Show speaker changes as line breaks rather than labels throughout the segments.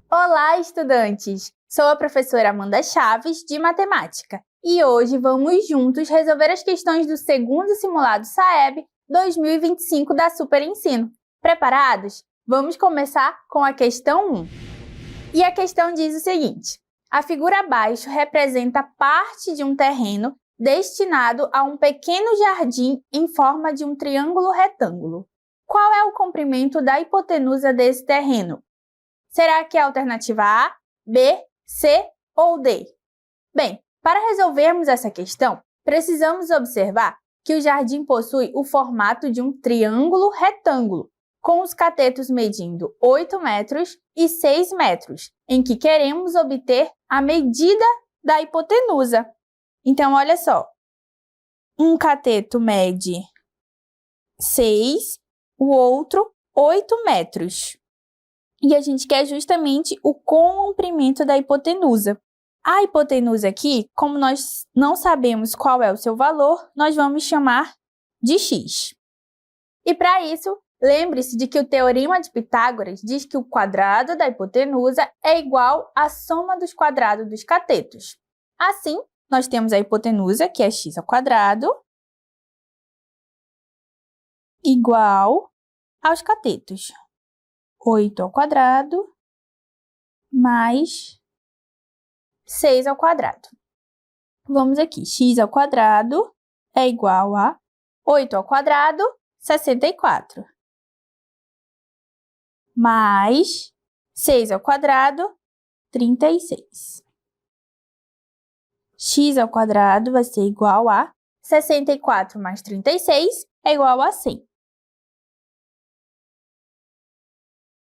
Olá, estudantes! Sou a professora Amanda Chaves, de Matemática, e hoje vamos juntos resolver as questões do segundo simulado SAEB 2025 da Super Ensino. Preparados? Vamos começar com a questão 1. E a questão diz o seguinte: a figura abaixo representa parte de um terreno destinado a um pequeno jardim em forma de um triângulo retângulo. Qual é o comprimento da hipotenusa desse terreno? Será que é a alternativa A, B, C ou D? Bem, para resolvermos essa questão, precisamos observar que o jardim possui o formato de um triângulo retângulo, com os catetos medindo 8 metros e 6 metros, em que queremos obter a medida da hipotenusa. Então, olha só, um cateto mede 6, o outro 8 metros. E a gente quer justamente o comprimento da hipotenusa. A hipotenusa aqui, como nós não sabemos qual é o seu valor, nós vamos chamar de x. E para isso, lembre-se de que o Teorema de Pitágoras diz que o quadrado da hipotenusa é igual à soma dos quadrados dos catetos. Assim, nós temos a hipotenusa, que é x ao quadrado, igual aos catetos. 8 ao quadrado mais 6 ao quadrado. Vamos aqui, x ao quadrado é igual a 8 ao quadrado, 64. Mais 6 ao quadrado, 36. X ao quadrado vai ser igual a 64 mais 36 é igual a 100.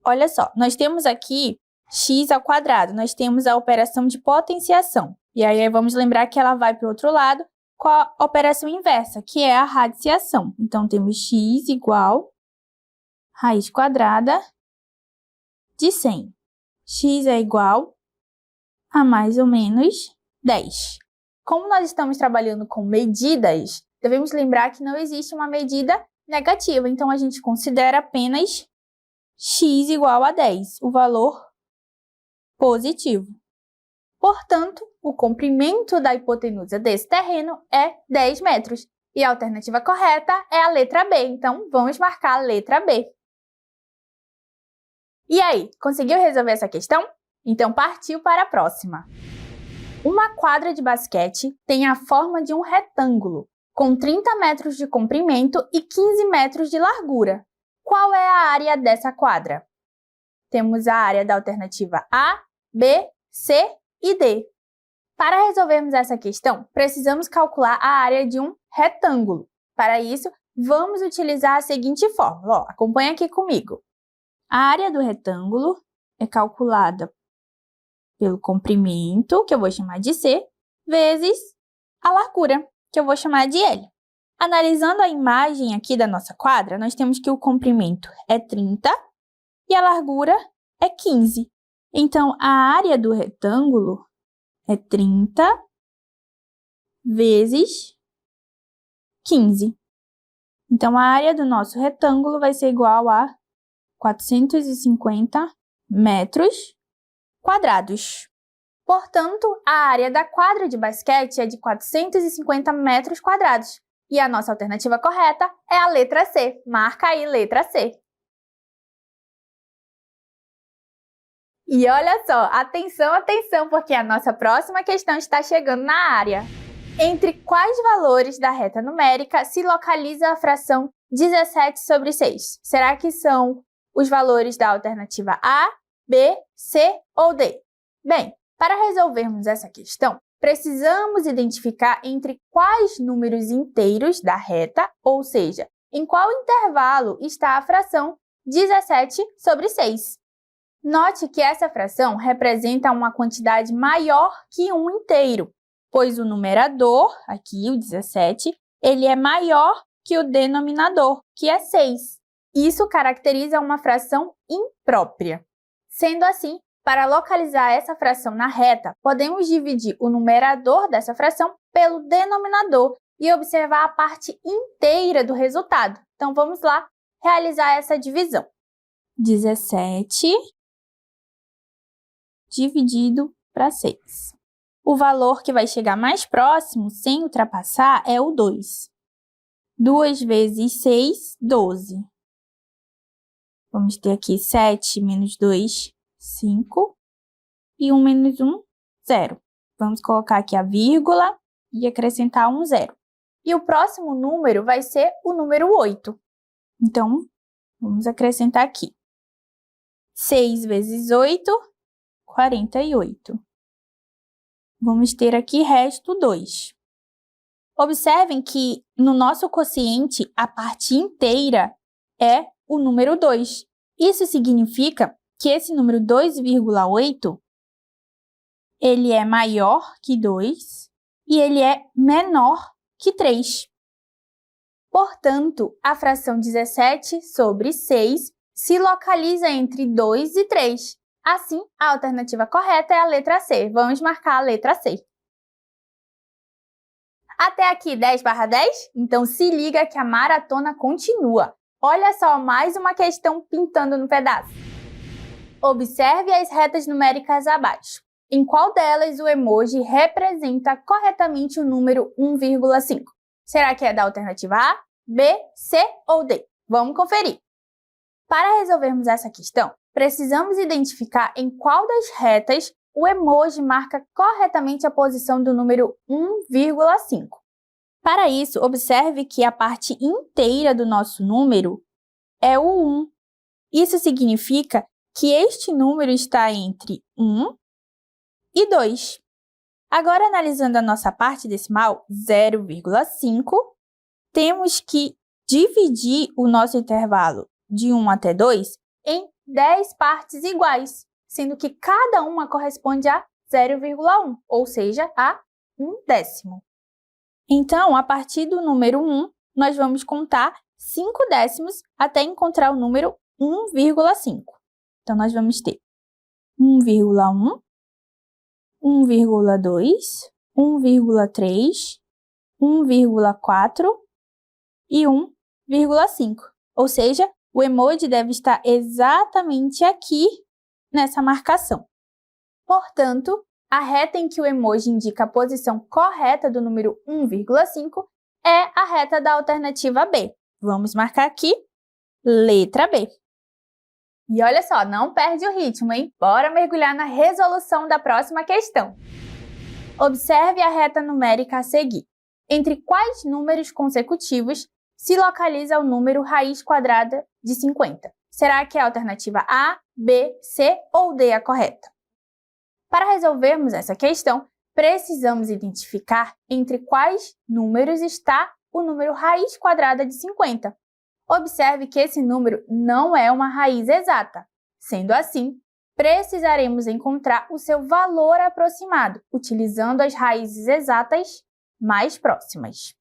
Olha só, nós temos aqui x ao quadrado, nós temos a operação de potenciação. E aí vamos lembrar que ela vai para o outro lado com a operação inversa, que é a radiciação. Então, temos x igual a raiz quadrada de 100. X é igual a mais ou menos 10. Como nós estamos trabalhando com medidas, devemos lembrar que não existe uma medida negativa. Então, a gente considera apenas x igual a 10, o valor positivo. Portanto, o comprimento da hipotenusa desse terreno é 10 metros. E a alternativa correta é a letra B. Então, vamos marcar a letra B. E aí, conseguiu resolver essa questão? Então, partiu para a próxima. Uma quadra de basquete tem a forma de um retângulo, com 30 metros de comprimento e 15 metros de largura. Qual é a área dessa quadra? Temos a área da alternativa A, B, C e D. Para resolvermos essa questão, precisamos calcular a área de um retângulo. Para isso, vamos utilizar a seguinte fórmula. Acompanha aqui comigo. A área do retângulo é calculada pelo comprimento, que eu vou chamar de C, vezes a largura, que eu vou chamar de L. Analisando a imagem aqui da nossa quadra, nós temos que o comprimento é 30 e a largura é 15. Então, a área do retângulo é 30 vezes 15. Então, a área do nosso retângulo vai ser igual a 450 metros quadrados. Portanto, a área da quadra de basquete é de 450 metros quadrados. E a nossa alternativa correta é a letra C. Marca aí, letra C. E olha só, atenção, atenção, porque a nossa próxima questão está chegando na área. Entre quais valores da reta numérica se localiza a fração 17 sobre 6? Será que são os valores da alternativa A, B, C ou D? Bem, para resolvermos essa questão, precisamos identificar entre quais números inteiros da reta, ou seja, em qual intervalo está a fração 17 sobre 6. Note que essa fração representa uma quantidade maior que um inteiro, pois o numerador, aqui o 17, ele é maior que o denominador, que é 6. Isso caracteriza uma fração imprópria. Sendo assim, para localizar essa fração na reta, podemos dividir o numerador dessa fração pelo denominador e observar a parte inteira do resultado. Então, vamos lá realizar essa divisão. 17 dividido para 6. O valor que vai chegar mais próximo, sem ultrapassar, é o 2. 2 vezes 6, 12. Vamos ter aqui 7 menos 2, 5. E 1 menos 1, 0. Vamos colocar aqui a vírgula e acrescentar um 0. E o próximo número vai ser o número 8. Então, vamos acrescentar aqui. 6 vezes 8, 48. Vamos ter aqui resto 2. Observem que no nosso quociente, a parte inteira é o número 2. Isso significa que esse número 2,8 ele é maior que 2 e ele é menor que 3. Portanto, a fração 17 sobre 6 se localiza entre 2 e 3. Assim, a alternativa correta é a letra C. Vamos marcar a letra C. Até aqui 10/10? Então se liga que a maratona continua. Olha só, mais uma questão pintando no pedaço. Observe as retas numéricas abaixo. Em qual delas o emoji representa corretamente o número 1,5? Será que é da alternativa A, B, C ou D? Vamos conferir. Para resolvermos essa questão, precisamos identificar em qual das retas o emoji marca corretamente a posição do número 1,5. Para isso, observe que a parte inteira do nosso número é o 1. Isso significa que este número está entre 1 e 2. Agora, analisando a nossa parte decimal, 0,5, temos que dividir o nosso intervalo de 1 até 2 em 10 partes iguais, sendo que cada uma corresponde a 0,1, ou seja, a 1/10. Então, a partir do número 1, nós vamos contar 5 décimos até encontrar o número 1,5. Então, nós vamos ter 1,1, 1,2, 1,3, 1,4 e 1,5. Ou seja, o emoji deve estar exatamente aqui nessa marcação. Portanto, a reta em que o emoji indica a posição correta do número 1,5 é a reta da alternativa B. Vamos marcar aqui, letra B. E olha só, não perde o ritmo, hein? Bora mergulhar na resolução da próxima questão. Observe a reta numérica a seguir. Entre quais números consecutivos se localiza o número raiz quadrada de 50? Será que é a alternativa A, B, C ou D a correta? Para resolvermos essa questão, precisamos identificar entre quais números está o número raiz quadrada de 50. Observe que esse número não é uma raiz exata. Sendo assim, precisaremos encontrar o seu valor aproximado, utilizando as raízes exatas mais próximas.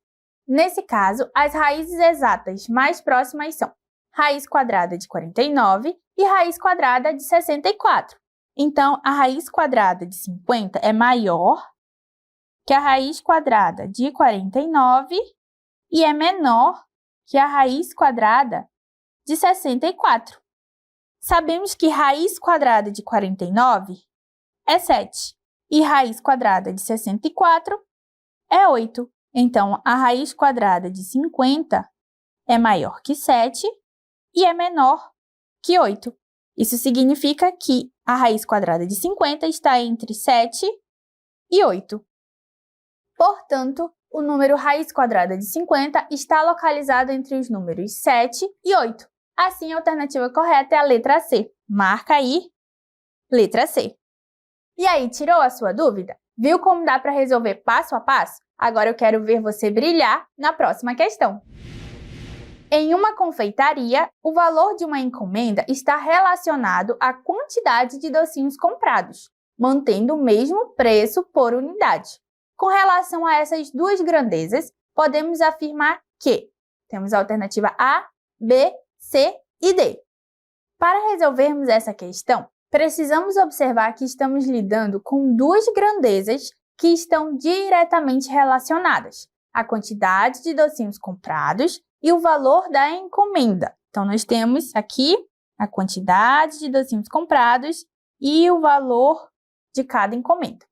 Nesse caso, as raízes exatas mais próximas são raiz quadrada de 49 e raiz quadrada de 64. Então, a raiz quadrada de 50 é maior que a raiz quadrada de 49 e é menor que a raiz quadrada de 64. Sabemos que raiz quadrada de 49 é 7 e raiz quadrada de 64 é 8. Então, a raiz quadrada de 50 é maior que 7 e é menor que 8. Isso significa que a raiz quadrada de 50 está entre 7 e 8. Portanto, o número raiz quadrada de 50 está localizado entre os números 7 e 8. Assim, a alternativa correta é a letra C. Marca aí, letra C. E aí, tirou a sua dúvida? Viu como dá para resolver passo a passo? Agora eu quero ver você brilhar na próxima questão. Em uma confeitaria, o valor de uma encomenda está relacionado à quantidade de docinhos comprados, mantendo o mesmo preço por unidade. Com relação a essas duas grandezas, podemos afirmar que temos a alternativa A, B, C e D. Para resolvermos essa questão, precisamos observar que estamos lidando com duas grandezas que estão diretamente relacionadas: a quantidade de docinhos comprados e o valor da encomenda. Então, nós temos aqui a quantidade de docinhos comprados e o valor de cada encomenda.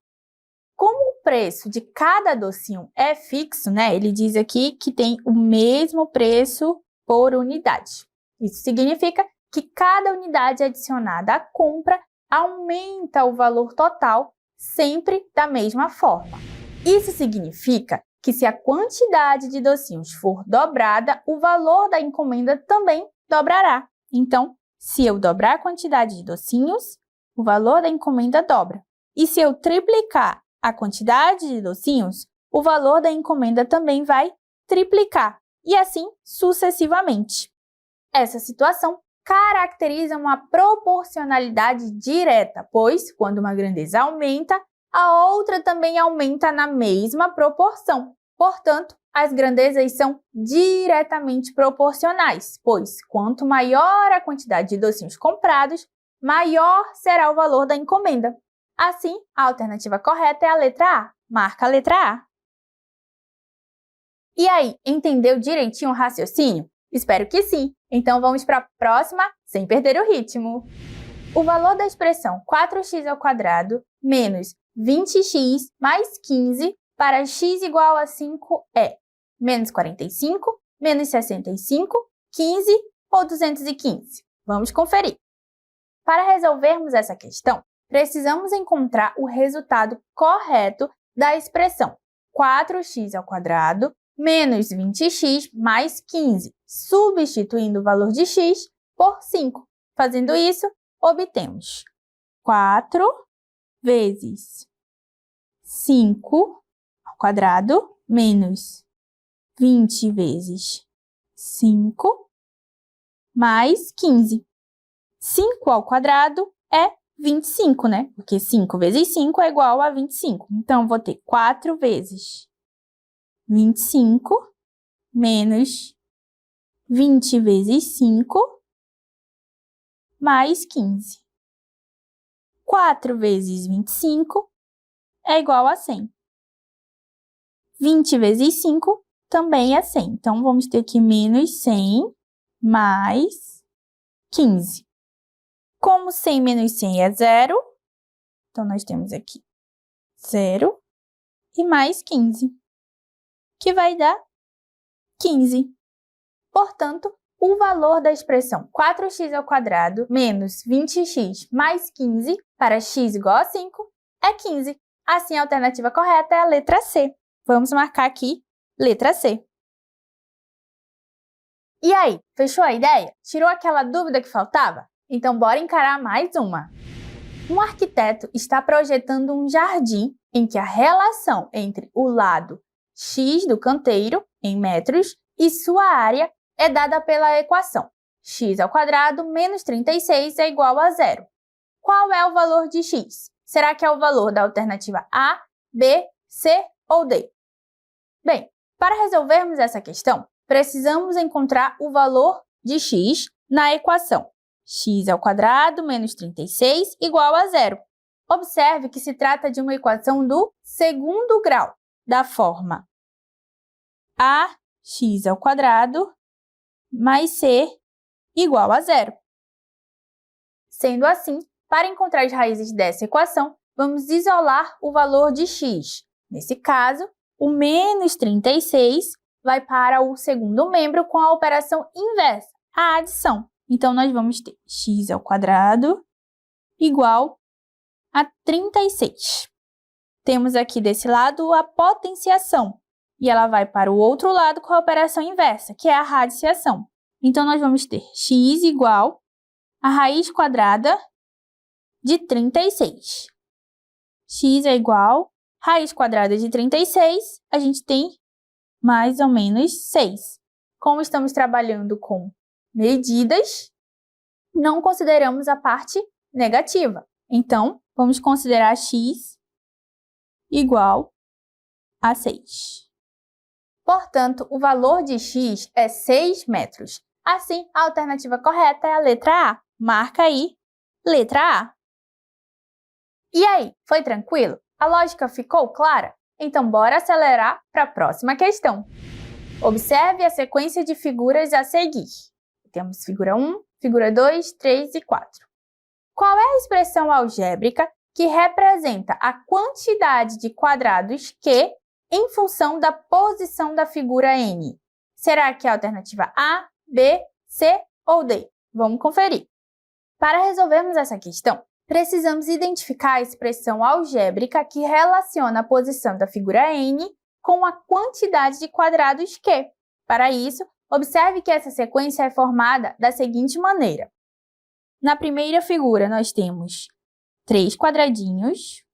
Como o preço de cada docinho é fixo, né? Ele diz aqui que tem o mesmo preço por unidade. Isso significa que cada unidade adicionada à compra aumenta o valor total sempre da mesma forma. Isso significa que se a quantidade de docinhos for dobrada, o valor da encomenda também dobrará. Então, se eu dobrar a quantidade de docinhos, o valor da encomenda dobra. E se eu triplicar a quantidade de docinhos, o valor da encomenda também vai triplicar, e assim sucessivamente. Essa situação caracteriza uma proporcionalidade direta, pois, quando uma grandeza aumenta, a outra também aumenta na mesma proporção. Portanto, as grandezas são diretamente proporcionais, pois, quanto maior a quantidade de docinhos comprados, maior será o valor da encomenda. Assim, a alternativa correta é a letra A. Marca a letra A. E aí, entendeu direitinho o raciocínio? Espero que sim! Então vamos para a próxima, sem perder o ritmo. O valor da expressão 4x² menos 20x mais 15 para x igual a 5 é menos 45, menos 65, 15 ou 215? Vamos conferir. Para resolvermos essa questão, precisamos encontrar o resultado correto da expressão 4x² menos 20x mais 15, substituindo o valor de x por 5. Fazendo isso, obtemos 4 vezes 5 ao quadrado menos 20 vezes 5 mais 15. 5 ao quadrado é 25, né? Porque 5 vezes 5 é igual a 25. Então, vou ter 4 vezes 25 menos 20 vezes 5 mais 15. 4 vezes 25 é igual a 100. 20 vezes 5 também é 100. Então, vamos ter aqui menos 100 mais 15. Como 100 menos 100 é 0, então nós temos aqui 0 e mais 15, que vai dar 15. Portanto, o valor da expressão 4x² menos 20x mais 15 para x igual a 5 é 15. Assim, a alternativa correta é a letra C. Vamos marcar aqui, letra C. E aí, fechou a ideia? Tirou aquela dúvida que faltava? Então, bora encarar mais uma. Um arquiteto está projetando um jardim em que a relação entre o lado x do canteiro, em metros, e sua área é dada pela equação x² menos 36 é igual a 0. Qual é o valor de x? Será que é o valor da alternativa A, B, C ou D? Bem, para resolvermos essa questão, precisamos encontrar o valor de x na equação x² menos 36 igual a 0. Observe que se trata de uma equação do segundo grau, da forma ax² mais c igual a 0. Sendo assim, para encontrar as raízes dessa equação, vamos isolar o valor de x. Nesse caso, o menos 36 vai para o segundo membro com a operação inversa, a adição. Então, nós vamos ter x² igual a 36. Temos aqui desse lado a potenciação, e ela vai para o outro lado com a operação inversa, que é a radiciação. Então, nós vamos ter x igual a raiz quadrada de 36. X é igual a raiz quadrada de 36, a gente tem mais ou menos 6. Como estamos trabalhando com medidas, não consideramos a parte negativa. Então, vamos considerar x igual a 6. Portanto, o valor de x é 6 metros. Assim, a alternativa correta é a letra A. Marca aí, letra A. E aí, foi tranquilo? A lógica ficou clara? Então, bora acelerar para a próxima questão. Observe a sequência de figuras a seguir. Temos figura 1, figura 2, 3 e 4. Qual é a expressão algébrica que representa a quantidade de quadrados Q em função da posição da figura N? Será que é a alternativa A, B, C ou D? Vamos conferir. Para resolvermos essa questão, precisamos identificar a expressão algébrica que relaciona a posição da figura N com a quantidade de quadrados Q. Para isso, observe que essa sequência é formada da seguinte maneira. Na primeira figura, nós temos 3 quadradinhos.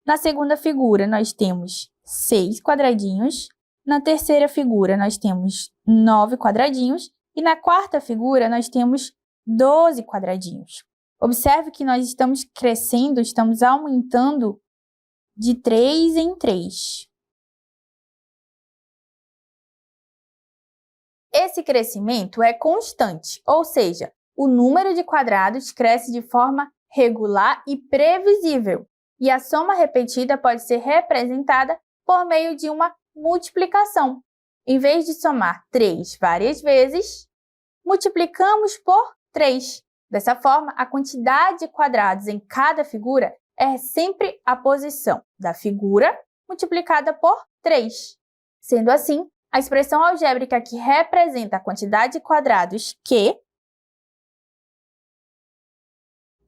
Na segunda figura, nós temos 6 quadradinhos. Na terceira figura, nós temos 9 quadradinhos. E na quarta figura, nós temos 12 quadradinhos. Observe que nós estamos crescendo, estamos aumentando de 3 em 3. Esse crescimento é constante, ou seja, o número de quadrados cresce de forma regular e previsível, e a soma repetida pode ser representada por meio de uma multiplicação. Em vez de somar 3 várias vezes, multiplicamos por 3. Dessa forma, a quantidade de quadrados em cada figura é sempre a posição da figura multiplicada por 3. Sendo assim, a expressão algébrica que representa a quantidade de quadrados Q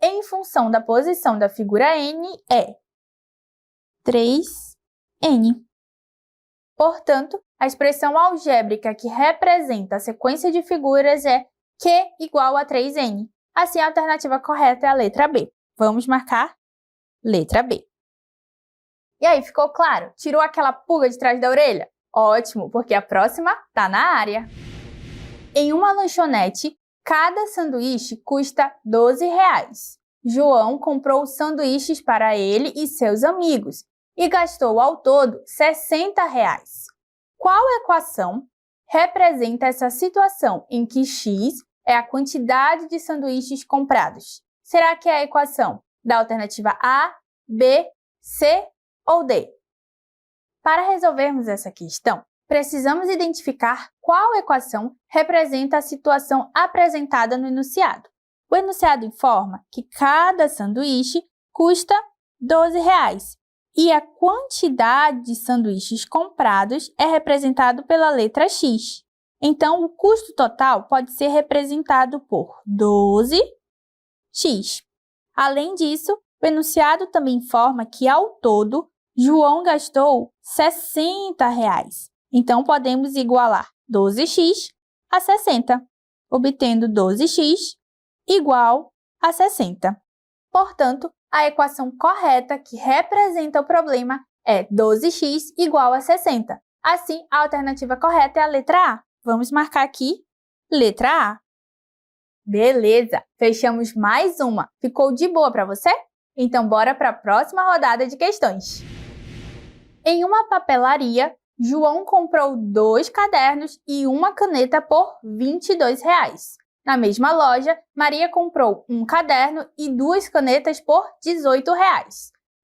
em função da posição da figura N é 3N. Portanto, a expressão algébrica que representa a sequência de figuras é Q igual a 3N. Assim, a alternativa correta é a letra B. Vamos marcar letra B. E aí, ficou claro? Tirou aquela pulga de trás da orelha? Ótimo, porque a próxima está na área. Em uma lanchonete, cada sanduíche custa R$12. João comprou sanduíches para ele e seus amigos e gastou ao todo R$60. Qual equação representa essa situação em que x é a quantidade de sanduíches comprados? Será que é a equação da alternativa A, B, C ou D? Para resolvermos essa questão, precisamos identificar qual equação representa a situação apresentada no enunciado. O enunciado informa que cada sanduíche custa R$12 e a quantidade de sanduíches comprados é representado pela letra X. Então, o custo total pode ser representado por 12x. Além disso, o enunciado também informa que, ao todo, João gastou R$60. Então, podemos igualar 12x a 60, obtendo 12x igual a 60. Portanto, a equação correta que representa o problema é 12x igual a 60. Assim, a alternativa correta é a letra A. Vamos marcar aqui letra A. Beleza! Fechamos mais uma. Ficou de boa para você? Então, bora para a próxima rodada de questões. Em uma papelaria, João comprou 2 cadernos e uma caneta por R$22. Na mesma loja, Maria comprou um caderno e 2 canetas por R$18.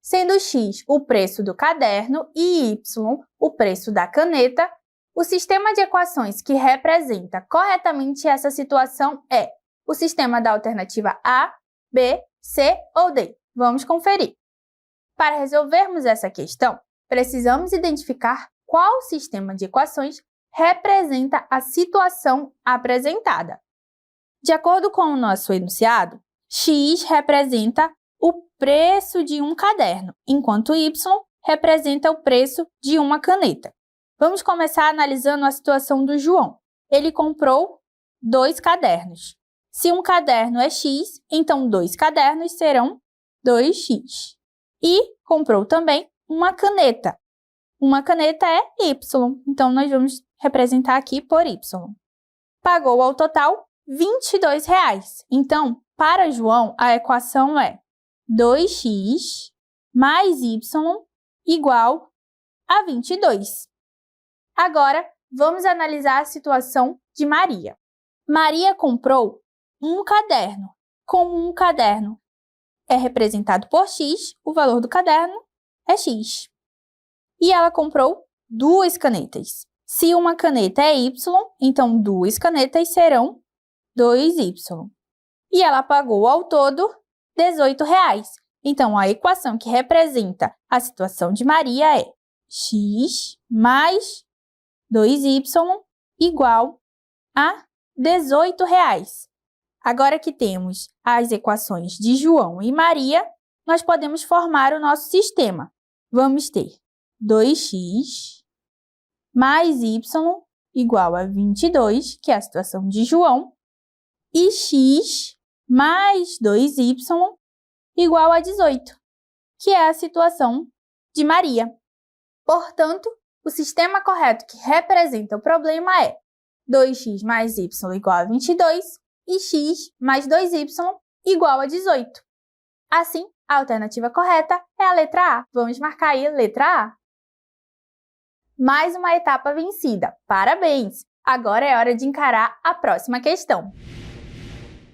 Sendo X o preço do caderno e Y o preço da caneta, o sistema de equações que representa corretamente essa situação é o sistema da alternativa A, B, C ou D. Vamos conferir. Para resolvermos essa questão, precisamos identificar qual sistema de equações representa a situação apresentada. De acordo com o nosso enunciado, X representa o preço de um caderno, enquanto Y representa o preço de uma caneta. Vamos começar analisando a situação do João. Ele comprou 2 cadernos. Se um caderno é X, então 2 cadernos serão 2x. E comprou também uma caneta. Uma caneta é Y, então nós vamos representar aqui por Y. Pagou ao total R$22. Então, para João, a equação é 2x mais y igual a 22. Agora, vamos analisar a situação de Maria. Maria comprou um caderno. Como um caderno é representado por x, o valor do caderno é x. E ela comprou 2 canetas. Se uma caneta é y, então 2 canetas serão 2y. E ela pagou ao todo R$18. Então, a equação que representa a situação de Maria é x mais 2y igual a R$18. Agora que temos as equações de João e Maria, nós podemos formar o nosso sistema. Vamos ter 2x mais y igual a 22, que é a situação de João, e x mais 2y igual a 18, que é a situação de Maria. Portanto, o sistema correto que representa o problema é 2x mais y igual a 22 e x mais 2y igual a 18. Assim, a alternativa correta é a letra A. Vamos marcar aí a letra A. Mais uma etapa vencida. Parabéns! Agora é hora de encarar a próxima questão.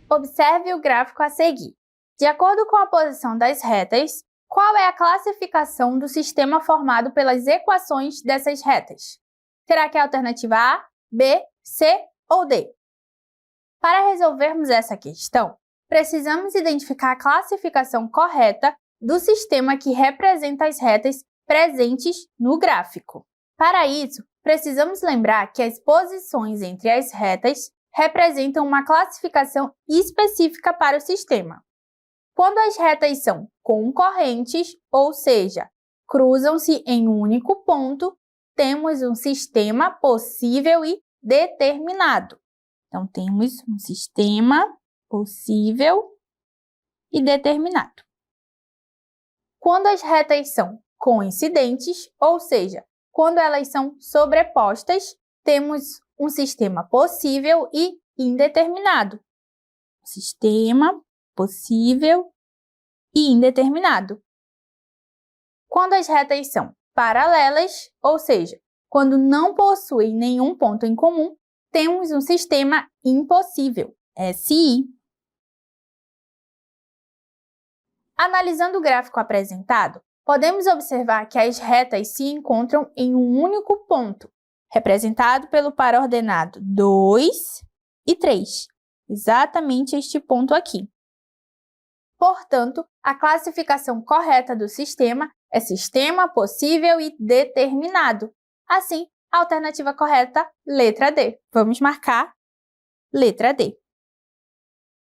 Observe o gráfico a seguir. De acordo com a posição das retas, qual é a classificação do sistema formado pelas equações dessas retas? Será que é a alternativa A, B, C ou D? Para resolvermos essa questão, precisamos identificar a classificação correta do sistema que representa as retas presentes no gráfico. Para isso, precisamos lembrar que as posições entre as retas representam uma classificação específica para o sistema. Quando as retas são concorrentes, ou seja, cruzam-se em um único ponto, temos um sistema possível e determinado. Então, temos um sistema possível e determinado. Quando as retas são coincidentes, ou seja, quando elas são sobrepostas, temos um sistema possível e indeterminado. Sistema possível e indeterminado. Quando as retas são paralelas, ou seja, quando não possuem nenhum ponto em comum, temos um sistema impossível, SI. Analisando o gráfico apresentado, podemos observar que as retas se encontram em um único ponto, representado pelo par ordenado 2 e 3, exatamente este ponto aqui. Portanto, a classificação correta do sistema é sistema possível e determinado. Assim, a alternativa correta, letra D. Vamos marcar letra D.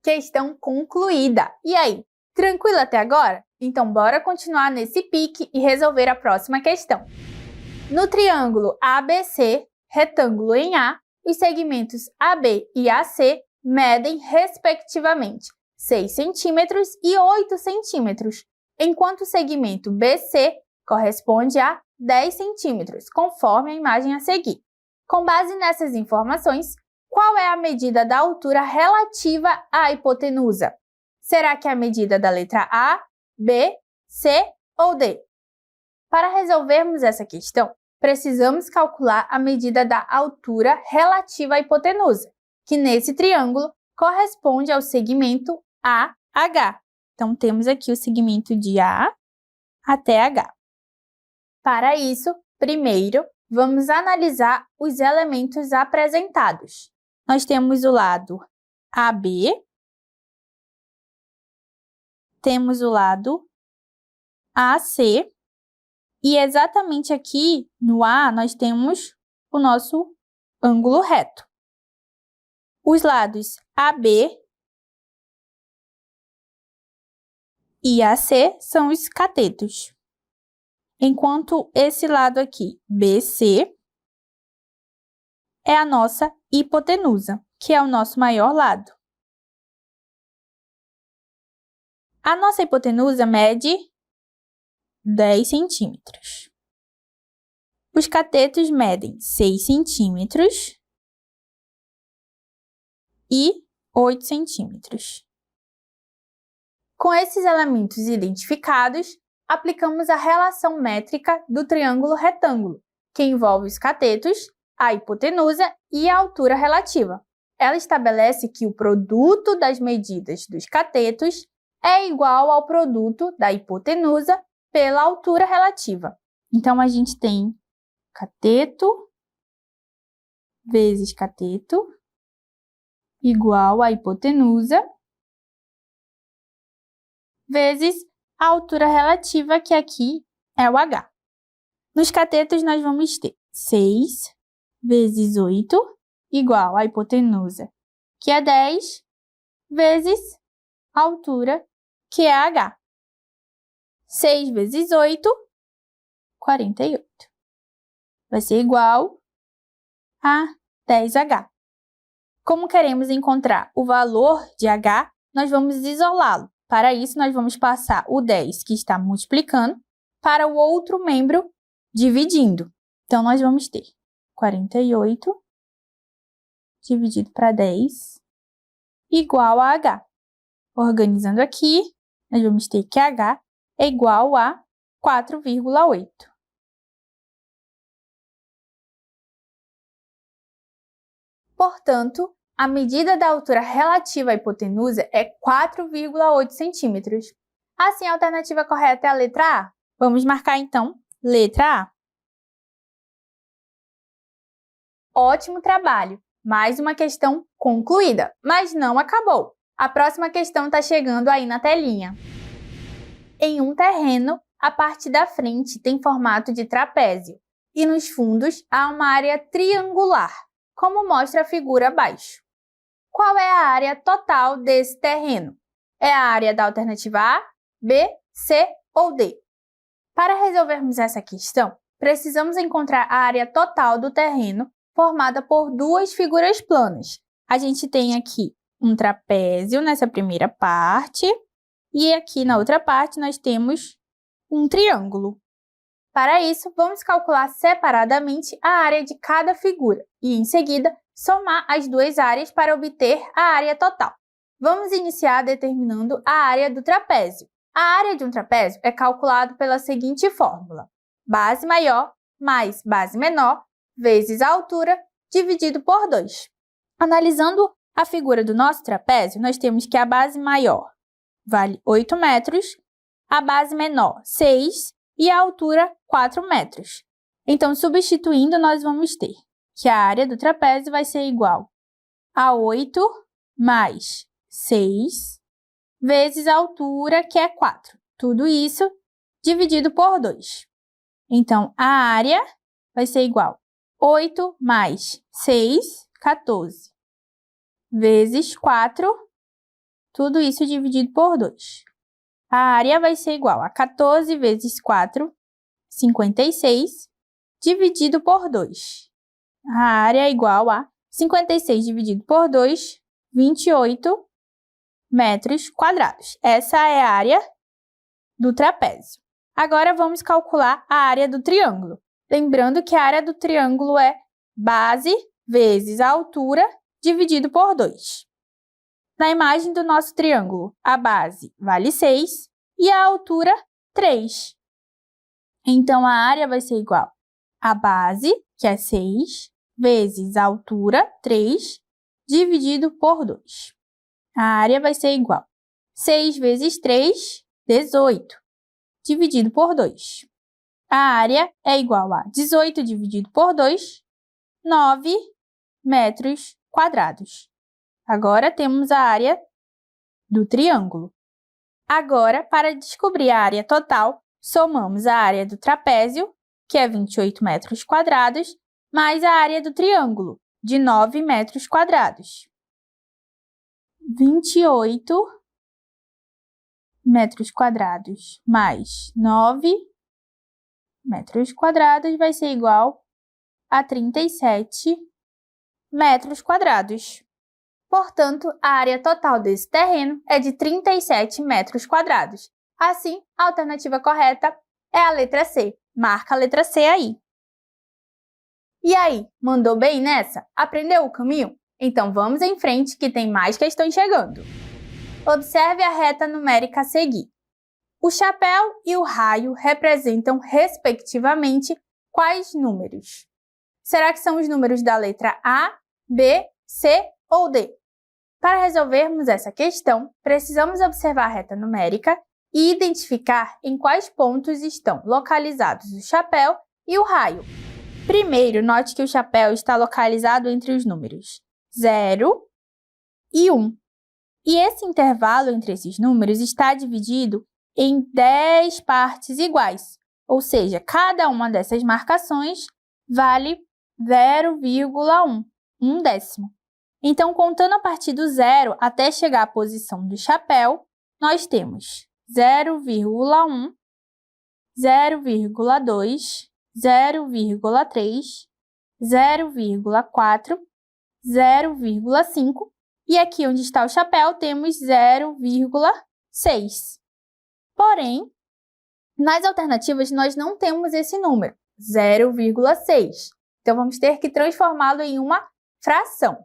Questão concluída. E aí, tranquilo até agora? Então, bora continuar nesse pique e resolver a próxima questão. No triângulo ABC, retângulo em A, os segmentos AB e AC medem, respectivamente, 6 centímetros e 8 centímetros, enquanto o segmento BC corresponde a 10 centímetros, conforme a imagem a seguir. Com base nessas informações, qual é a medida da altura relativa à hipotenusa? Será que é a medida da letra A, B, C ou D? Para resolvermos essa questão, precisamos calcular a medida da altura relativa à hipotenusa, que nesse triângulo corresponde ao segmento AH. Então, temos aqui o segmento de A até H. Para isso, primeiro, vamos analisar os elementos apresentados. Nós temos o lado AB, temos o lado AC, e exatamente aqui no A nós temos o nosso ângulo reto. Os lados AB e AC são os catetos, enquanto esse lado aqui, BC, é a nossa hipotenusa, que é o nosso maior lado. A nossa hipotenusa mede 10 centímetros. Os catetos medem 6 centímetros e 8 centímetros. Com esses elementos identificados, aplicamos a relação métrica do triângulo retângulo, que envolve os catetos, a hipotenusa e a altura relativa. Ela estabelece que o produto das medidas dos catetos é igual ao produto da hipotenusa pela altura relativa. Então, a gente tem cateto vezes cateto igual a hipotenusa vezes a altura relativa, que aqui é o h. Nos catetos, nós vamos ter 6 vezes 8 igual à hipotenusa, que é 10, vezes a altura, que é h. 6 vezes 8, 48. Vai ser igual a 10h. Como queremos encontrar o valor de h, nós vamos isolá-lo. Para isso, nós vamos passar o 10, que está multiplicando, para o outro membro dividindo. Então, nós vamos ter 48 dividido para 10 igual a h. Organizando aqui, nós vamos ter que h é igual a 4,8. Portanto, a medida da altura relativa à hipotenusa é 4,8 centímetros. Assim, a alternativa correta é a letra A. Vamos marcar, então, letra A. Ótimo trabalho! Mais uma questão concluída, mas não acabou. A próxima questão está chegando aí na telinha. Em um terreno, a parte da frente tem formato de trapézio e nos fundos há uma área triangular, como mostra a figura abaixo. Qual é a área total desse terreno? É a área da alternativa A, B, C ou D? Para resolvermos essa questão, precisamos encontrar a área total do terreno formada por duas figuras planas. A gente tem aqui um trapézio nessa primeira parte e aqui na outra parte nós temos um triângulo. Para isso, vamos calcular separadamente a área de cada figura e, em seguida, somar as duas áreas para obter a área total. Vamos iniciar determinando a área do trapézio. A área de um trapézio é calculada pela seguinte fórmula: base maior mais base menor vezes a altura dividido por 2. Analisando a figura do nosso trapézio, nós temos que a base maior vale 8 metros, a base menor 6 e a altura 4 metros. Então, substituindo, nós vamos ter que a área do trapézio vai ser igual a 8 mais 6 vezes a altura, que é 4. Tudo isso dividido por 2. Então, a área vai ser igual a 8 mais 6, 14, vezes 4, tudo isso dividido por 2. A área vai ser igual a 14 vezes 4, 56, dividido por 2. A área é igual a 56 dividido por 2, 28 metros quadrados. Essa é a área do trapézio. Agora vamos calcular a área do triângulo. Lembrando que a área do triângulo é base vezes a altura dividido por 2. Na imagem do nosso triângulo, a base vale 6 e a altura 3. Então, a área vai ser igual a base, que é 6, vezes a altura, 3, dividido por 2. A área vai ser igual a 6 vezes 3, 18, dividido por 2. A área é igual a 18 dividido por 2, 9 metros quadrados. Agora temos a área do triângulo. Agora, para descobrir a área total, somamos a área do trapézio, que é 28 metros quadrados, mais a área do triângulo, de 9 metros quadrados. 28 metros quadrados mais 9 metros quadrados vai ser igual a 37 metros quadrados. Portanto, a área total desse terreno é de 37 metros quadrados. Assim, a alternativa correta é a letra C. Marca a letra C aí. E aí, mandou bem nessa? Aprendeu o caminho? Então vamos em frente que tem mais questões chegando. Observe a reta numérica a seguir. O chapéu e o raio representam, respectivamente, quais números? Será que são os números da letra A, B, C ou D? Para resolvermos essa questão, precisamos observar a reta numérica e identificar em quais pontos estão localizados o chapéu e o raio. Primeiro, note que o chapéu está localizado entre os números 0 e 1. E esse intervalo entre esses números está dividido em 10 partes iguais, ou seja, cada uma dessas marcações vale 0,1, 1/10. Então, contando a partir do zero até chegar à posição do chapéu, nós temos 0,1, 0,2, 0,3, 0,4, 0,5 e aqui onde está o chapéu temos 0,6. Porém, nas alternativas nós não temos esse número, 0,6. Então, vamos ter que transformá-lo em uma fração.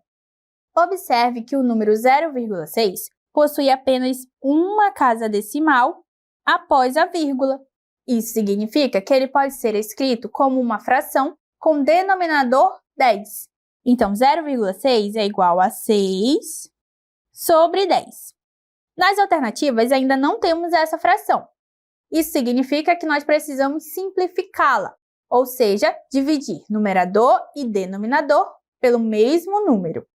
Observe que o número 0,6 possui apenas uma casa decimal após a vírgula. Isso significa que ele pode ser escrito como uma fração com denominador 10. Então, 0,6 é igual a 6 sobre 10. Nas alternativas, ainda não temos essa fração. Isso significa que nós precisamos simplificá-la, ou seja, dividir numerador e denominador pelo mesmo número.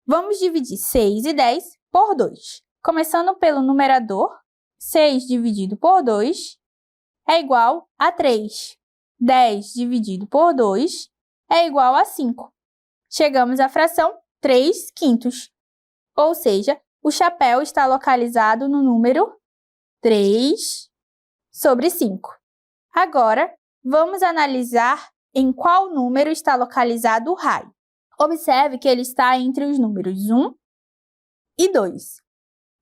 Vamos dividir 6 e 10 por 2. Começando pelo numerador, 6 dividido por 2 é igual a 3. 10 dividido por 2 é igual a 5. Chegamos à fração 3/5. Ou seja, o chapéu está localizado no número 3 sobre 5. Agora, vamos analisar em qual número está localizado o raio. Observe que ele está entre os números 1 e 2.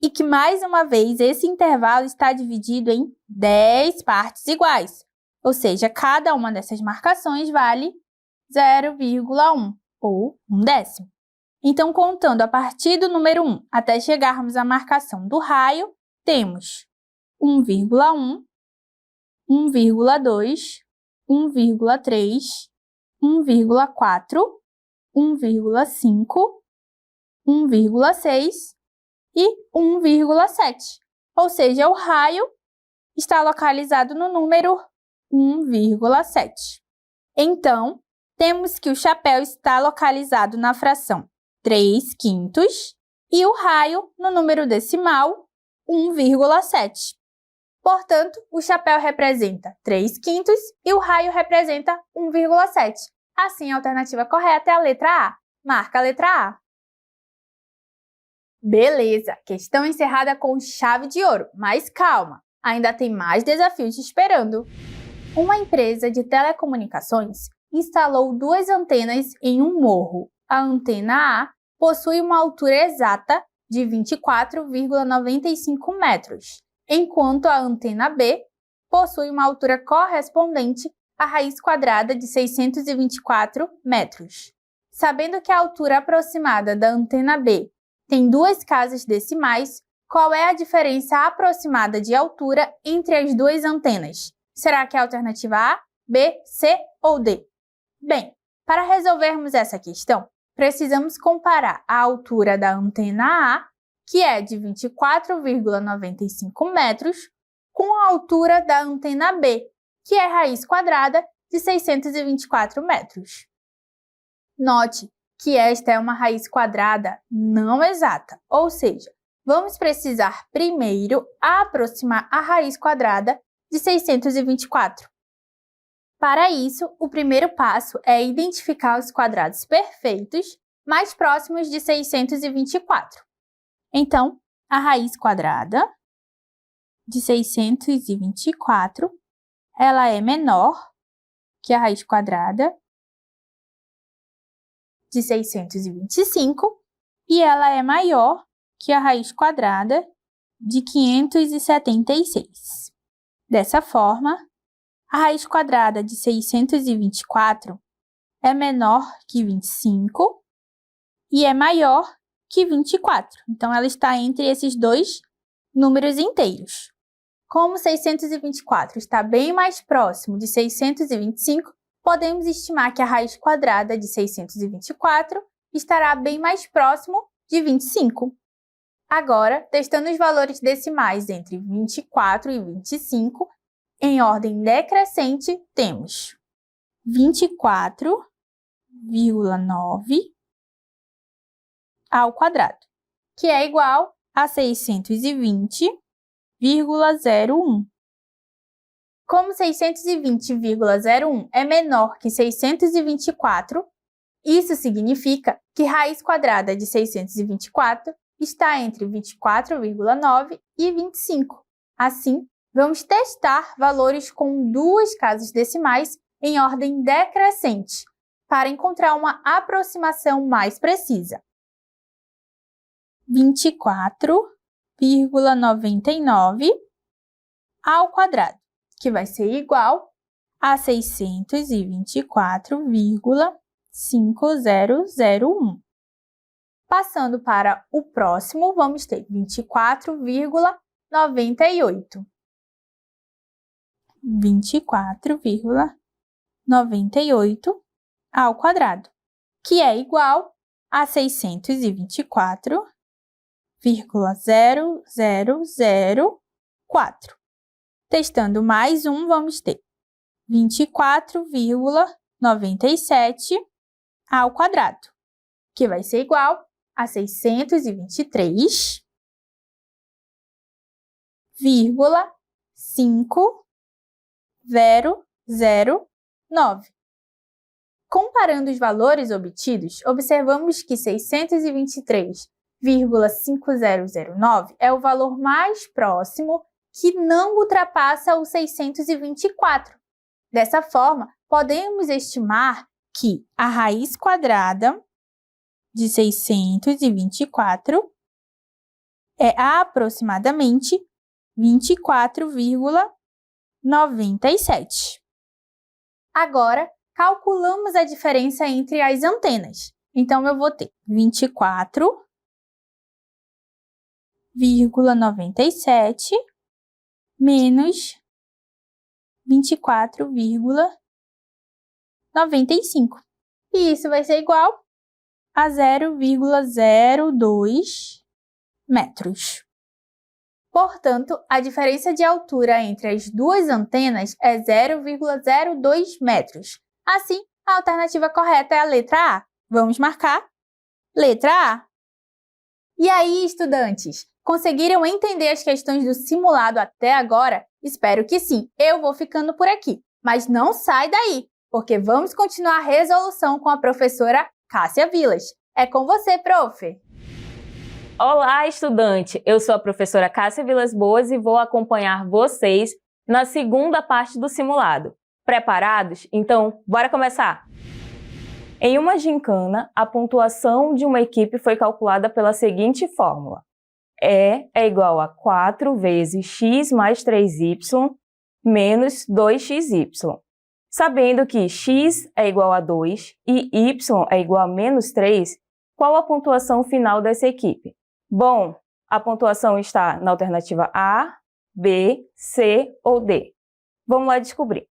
E que, mais uma vez, esse intervalo está dividido em 10 partes iguais. Ou seja, cada uma dessas marcações vale 0,1 ou 1/10. Então, contando a partir do número 1 até chegarmos à marcação do raio, temos 1,1, 1,2, 1,3, 1,4, 1,5, 1,6 e 1,7. Ou seja, o raio está localizado no número 1,7. Então, temos que o chapéu está localizado na fração 3/5 e o raio no número decimal 1,7. Portanto, o chapéu representa 3/5 e o raio representa 1,7. Assim, a alternativa correta é a letra A. Marca a letra A. Beleza, questão encerrada com chave de ouro, mas calma, ainda tem mais desafios te esperando. Uma empresa de telecomunicações instalou 2 antenas em um morro. A antena A possui uma altura exata de 24,95 metros, enquanto a antena B possui uma altura correspondente à raiz quadrada de 624 metros. Sabendo que a altura aproximada da antena B tem 2 casas decimais, qual é a diferença aproximada de altura entre as 2 antenas? Será que é a alternativa A, B, C ou D? Bem, para resolvermos essa questão, precisamos comparar a altura da antena A, que é de 24,95 metros, com a altura da antena B, que é raiz quadrada de 624 metros. Note que esta é uma raiz quadrada não exata, ou seja, vamos precisar primeiro aproximar a raiz quadrada de 624. Para isso, o primeiro passo é identificar os quadrados perfeitos mais próximos de 624. Então, a raiz quadrada de 624, ela é menor que a raiz quadrada de 625 e ela é maior que a raiz quadrada de 576. Dessa forma, a raiz quadrada de 624 é menor que 25 e é maior que 24. Então, ela está entre esses dois números inteiros. Como 624 está bem mais próximo de 625, podemos estimar que a raiz quadrada de 624 estará bem mais próximo de 25. Agora, testando os valores decimais entre 24 e 25, em ordem decrescente, temos 24,9 ao quadrado, que é igual a 620,01. Como 620,01 é menor que 624, isso significa que raiz quadrada de 624 está entre 24,9 e 25. Assim, vamos testar valores com duas casas decimais em ordem decrescente, para encontrar uma aproximação mais precisa. 24,99 ao quadrado, que vai ser igual a 624,5001. Passando para o próximo, vamos ter 24,98. 24,98 ao quadrado, que é igual a 624,0004. Testando mais um, vamos ter 24,97 ao quadrado, que vai ser igual a 623,5009. Comparando os valores obtidos, observamos que 623,5009 é o valor mais próximo que não ultrapassa o 624. Dessa forma, podemos estimar que a raiz quadrada de 624 é aproximadamente 24,97. Agora, calculamos a diferença entre as antenas. Então, eu vou ter 24,97 menos 24,95. E isso vai ser igual a 0,02 metros. Portanto, a diferença de altura entre as duas antenas é 0,02 metros. Assim, a alternativa correta é a letra A. Vamos marcar? Letra A. E aí, estudantes? Conseguiram entender as questões do simulado até agora? Espero que sim. Eu vou ficando por aqui. Mas não sai daí, porque vamos continuar a resolução com a professora Cássia Vilas. É com você, prof!
Olá, estudante! Eu sou a professora Cássia Vilas Boas e vou acompanhar vocês na segunda parte do simulado. Preparados? Então, bora começar! Em uma gincana, a pontuação de uma equipe foi calculada pela seguinte fórmula. E é igual a 4 vezes x mais 3y menos 2xy. Sabendo que x é igual a 2 e y é igual a menos 3, qual a pontuação final dessa equipe? Bom, a pontuação está na alternativa A, B, C ou D. Vamos lá descobrir.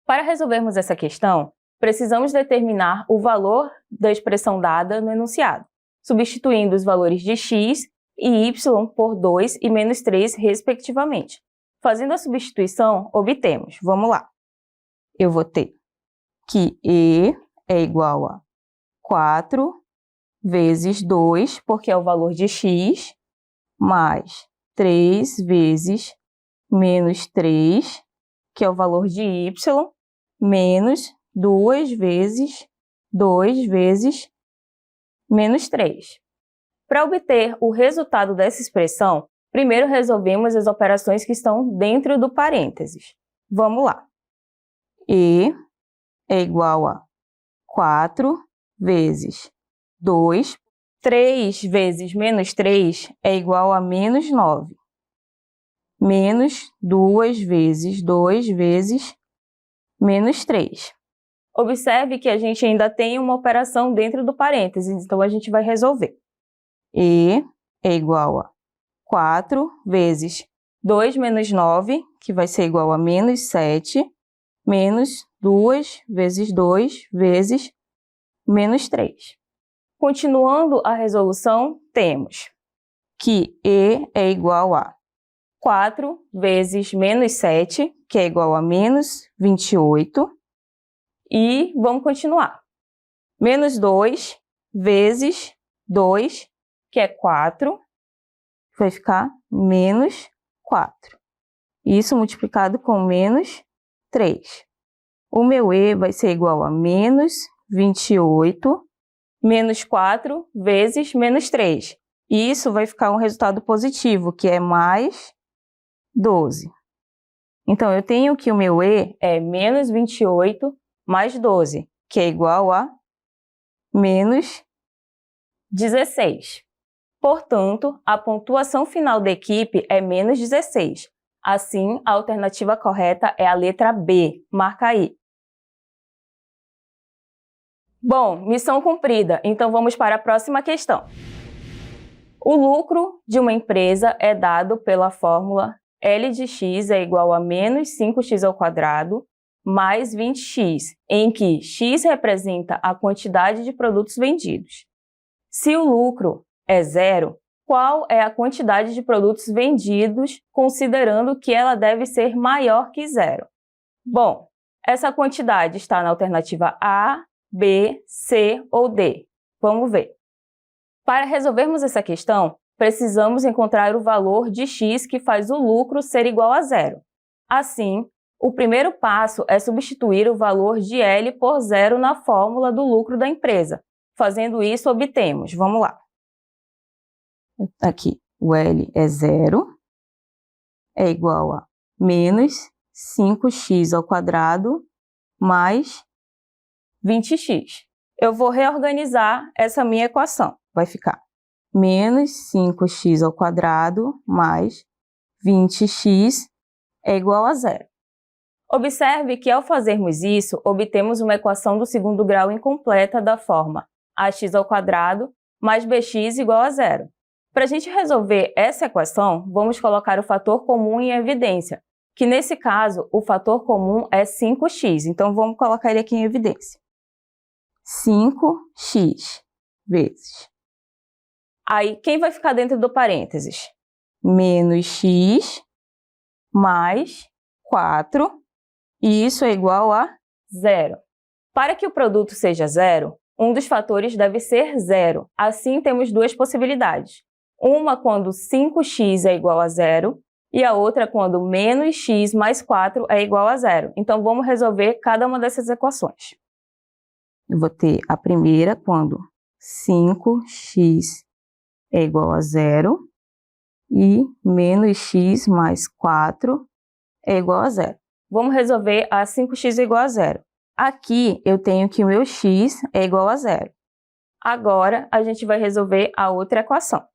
Para resolvermos essa questão, precisamos determinar o valor da expressão dada no enunciado, substituindo os valores de x e y por 2 e menos 3, respectivamente. Fazendo a substituição, obtemos. Vamos lá. Eu vou ter que E é igual a 4 vezes 2, porque é o valor de x, mais 3 vezes menos 3, que é o valor de y, menos 2 vezes 2 vezes menos 3. Para obter o resultado dessa expressão, primeiro resolvemos as operações que estão dentro do parênteses. Vamos lá. E é igual a 4 vezes 2. 3 vezes menos 3 é igual a menos 9. Menos 2 vezes 2 vezes menos 3. Observe que a gente ainda tem uma operação dentro do parênteses, então a gente vai resolver. E é igual a 4 vezes 2 menos 9, que vai ser igual a menos 7, menos 2 vezes 2 vezes menos 3. Continuando a resolução, temos que E é igual a 4 vezes menos 7, que é igual a menos 28. E vamos continuar. Menos 2 vezes 2, que é 4, vai ficar menos 4. Isso multiplicado com menos
3. O meu E vai ser igual a menos 28
menos 4 vezes menos 3.
E isso vai ficar um resultado positivo, que é mais 12. Então, eu tenho que o meu E
É menos 28 mais 12,
que é igual a menos
16. Portanto, a pontuação final da equipe é menos 16. Assim, a alternativa correta é a letra B. Marca aí. Bom, missão cumprida. Então, vamos para a próxima questão. O lucro de uma empresa é dado pela fórmula L de x é igual a menos 5x ao quadrado mais 20x, em que x representa a quantidade de produtos vendidos. Se o lucro é zero, qual é a quantidade de produtos vendidos, considerando que ela deve ser maior que zero? Bom, essa quantidade está na alternativa A, B, C ou D. Vamos ver. Para resolvermos essa questão, precisamos encontrar o valor de x que faz o lucro ser igual a zero. Assim, o primeiro passo é substituir o valor de L por zero na fórmula do lucro da empresa. Fazendo isso, obtemos. Vamos lá.
Aqui, o L é zero, é igual a menos 5x ao quadrado mais
20x. Eu vou reorganizar essa minha equação.
Vai ficar menos 5x ao quadrado mais 20x é igual a zero.
Observe que, ao fazermos isso, obtemos uma equação do segundo grau incompleta da forma ax ao quadrado mais bx igual a zero. Para a gente resolver essa equação, vamos colocar o fator comum em evidência, que nesse caso, o fator comum é 5x. Então, vamos colocar ele aqui em evidência.
5x vezes.
Aí, quem vai ficar dentro do parênteses?
Menos x mais 4, e isso é igual a
zero. Para que o produto seja zero, um dos fatores deve ser zero. Assim, temos duas possibilidades. Uma quando 5x é igual a zero e a outra quando menos x mais 4 é igual a zero. Então, vamos resolver cada uma dessas equações.
Eu vou ter a primeira quando 5x é igual a zero e menos x mais 4 é igual a zero.
Vamos resolver a 5x é igual a zero.
Aqui eu tenho que o meu x é igual a zero.
Agora, a gente vai resolver a outra equação.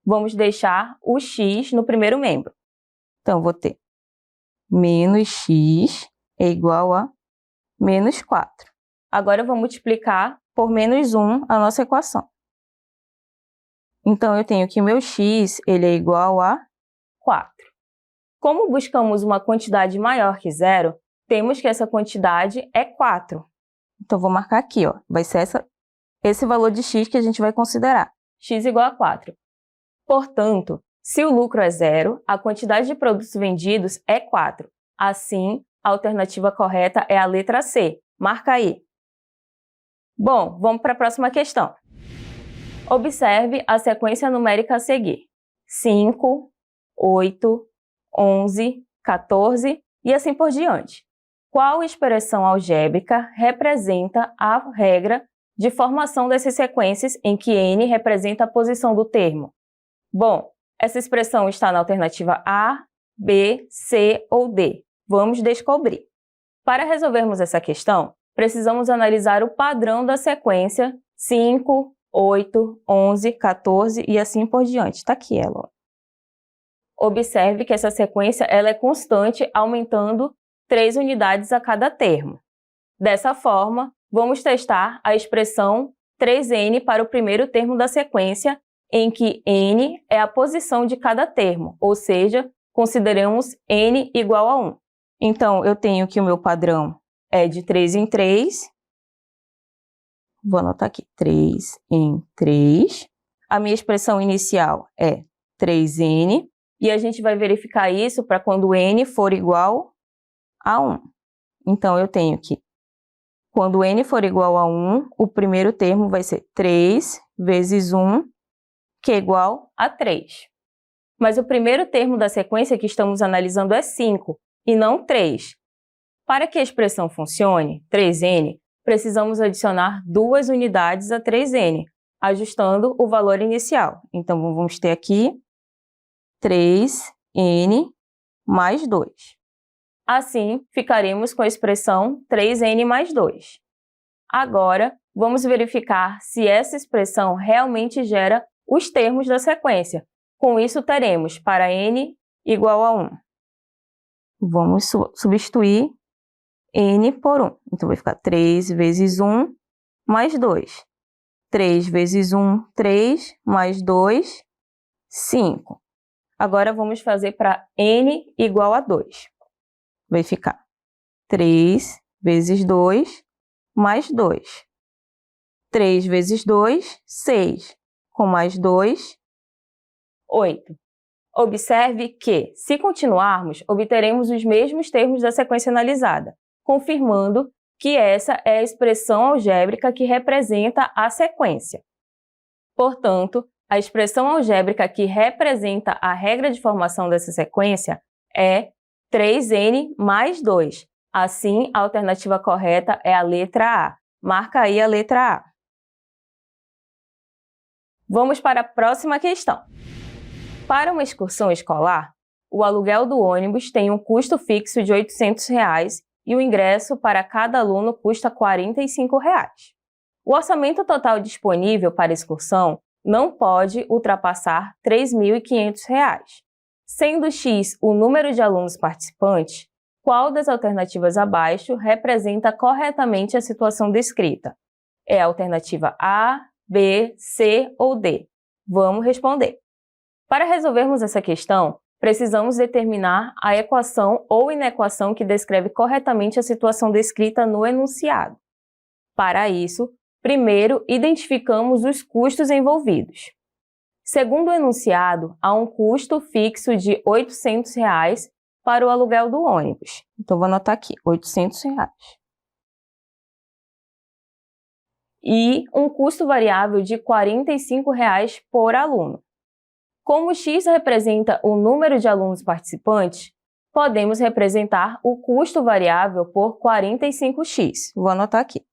Vamos deixar o x no primeiro membro.
Então, eu vou ter menos x é igual a menos 4.
Agora, eu vou multiplicar por menos 1 a nossa equação.
Então, eu tenho que o meu x ele é igual a
4. Como buscamos uma quantidade maior que zero, temos que essa quantidade é 4.
Então, vou marcar aqui, ó. Vai ser esse valor de x que a gente vai considerar.
X igual a 4. Portanto, se o lucro é zero, a quantidade de produtos vendidos é 4. Assim, a alternativa correta é a letra C. Marca aí. Bom, vamos para a próxima questão. Observe a sequência numérica a seguir. 5, 8, 11, 14 e assim por diante. Qual expressão algébrica representa a regra de formação dessas sequências em que n representa a posição do termo? Bom, essa expressão está na alternativa A, B, C ou D. Vamos descobrir. Para resolvermos essa questão, precisamos analisar o padrão da sequência 5, 8, 11, 14 e assim por diante. Está aqui ela. Observe que essa sequência ela é constante, aumentando 3 unidades a cada termo. Dessa forma, vamos testar a expressão 3n para o primeiro termo da sequência, em que n é a posição de cada termo, ou seja, consideramos n igual a 1.
Então, eu tenho que o meu padrão é de 3 em 3. Vou anotar aqui, 3 em 3. A minha expressão inicial é 3n.
E a gente vai verificar isso para quando n for igual
a 1. Então, eu tenho que, quando n for igual a 1, o primeiro termo vai ser 3 vezes 1, que é igual
a 3. Mas o primeiro termo da sequência que estamos analisando é 5, e não 3. Para que a expressão funcione, 3n, precisamos adicionar 2 unidades a 3n, ajustando o valor inicial. Então, vamos ter aqui 3n mais 2. Assim, ficaremos com a expressão 3n mais 2. Agora, vamos verificar se essa expressão realmente gera os termos da sequência. Com isso, teremos para n igual a 1. Vamos substituir n por 1. Então, vai ficar 3 vezes 1 mais 2. 3 vezes 1, 3, mais 2, 5. Agora, vamos fazer para n igual a 2. Vai ficar 3 vezes 2, mais 2. 3 vezes 2, 6. Com mais 2, 8. Observe que, se continuarmos, obteremos os mesmos termos da sequência analisada, confirmando que essa é a expressão algébrica que representa a sequência. Portanto, a expressão algébrica que representa a regra de formação dessa sequência é 3n mais 2. Assim, a alternativa correta é a letra A. Marca aí a letra A. Vamos para a próxima questão. Para uma excursão escolar, o aluguel do ônibus tem um custo fixo de R$ 800 e o ingresso para cada aluno custa R$ 45. O orçamento total disponível para a excursão não pode ultrapassar R$ 3.500. Sendo X o número de alunos participantes, qual das alternativas abaixo representa corretamente a situação descrita? É a alternativa A, B, C ou D? Vamos responder. Para resolvermos essa questão, precisamos determinar a equação ou inequação que descreve corretamente a situação descrita no enunciado. Para isso, primeiro identificamos os custos envolvidos. Segundo o enunciado, há um custo fixo de R$ 800 para o aluguel do ônibus. Então, vou anotar aqui, R$ 800. E um custo variável de R$ 45 por aluno. Como x representa o número de alunos participantes, podemos representar o custo variável por 45x. Vou anotar aqui.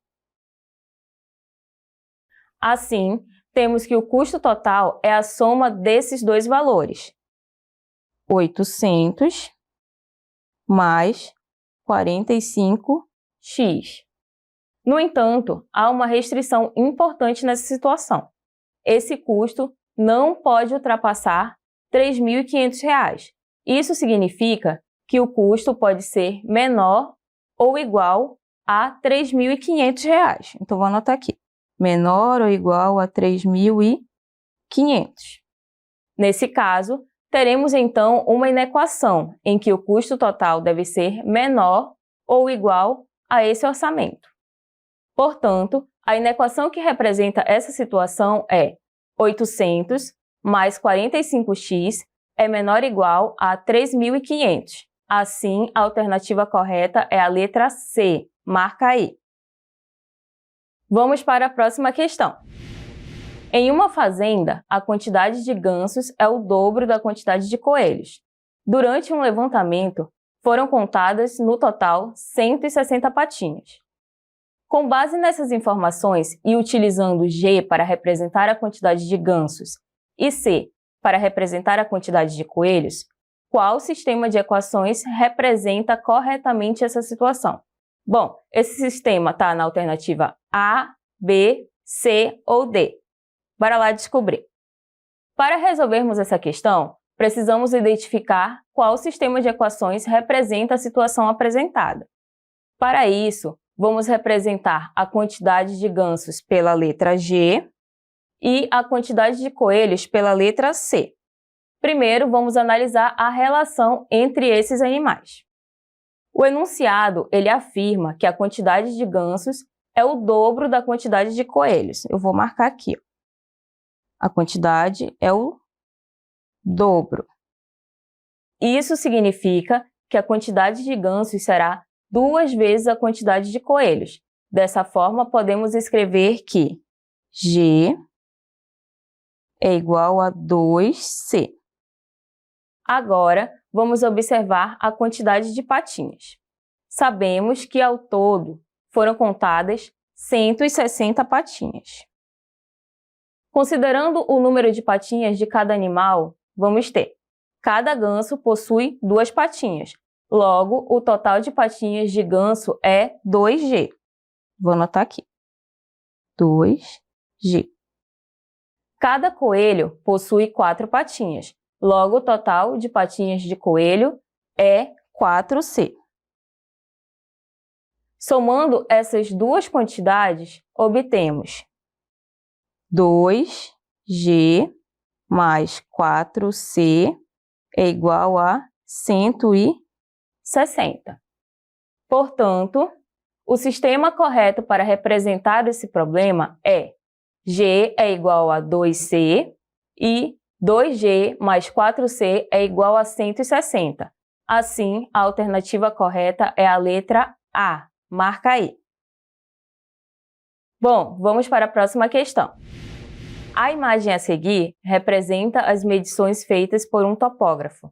Assim, temos que o custo total é a soma desses dois valores. 800 mais 45x. No entanto, há uma restrição importante nessa situação. Esse custo não pode ultrapassar R$ 3.500. Isso significa que o custo pode ser menor ou igual a R$ 3.500. Então, vou anotar aqui. Menor ou igual a R$ 3.500. Nesse caso, teremos então uma inequação em que o custo total deve ser menor ou igual a esse orçamento. Portanto, a inequação que representa essa situação é 800 mais 45x é menor ou igual a 3.500. Assim, a alternativa correta é a letra C. Marca aí. Vamos para a próxima questão. Em uma fazenda, a quantidade de gansos é o dobro da quantidade de coelhos. Durante um levantamento, foram contadas, no total, 160 patinhas. Com base nessas informações e utilizando G para representar a quantidade de gansos e C para representar a quantidade de coelhos, qual sistema de equações representa corretamente essa situação? Bom, esse sistema está na alternativa A, B, C ou D. Bora lá descobrir. Para resolvermos essa questão, precisamos identificar qual sistema de equações representa a situação apresentada. Para isso, vamos representar a quantidade de gansos pela letra G e a quantidade de coelhos pela letra C. Primeiro, vamos analisar a relação entre esses animais. O enunciado, ele afirma que a quantidade de gansos é o dobro da quantidade de coelhos. Eu vou marcar aqui. A quantidade é o dobro. Isso significa que a quantidade de gansos será 2 vezes a quantidade de coelhos. Dessa forma, podemos escrever que G é igual a 2C. Agora, vamos observar a quantidade de patinhas. sabemos que ao todo foram contadas 160 patinhas. Considerando o número de patinhas de cada animal, vamos ter: cada ganso possui 2 patinhas, logo o total de patinhas de ganso é 2G.
Vou anotar aqui. 2G.
Cada coelho possui 4 patinhas, logo o total de patinhas de coelho é
4C.
Somando essas duas quantidades, obtemos
2G mais 4C é igual a
160. Portanto, o sistema correto para representar esse problema é G é igual a 2C e 2G mais 4C é igual a 160. Assim, a alternativa correta é a letra A. Marca aí. Bom, vamos para a próxima questão. A imagem a seguir representa as medições feitas por um topógrafo.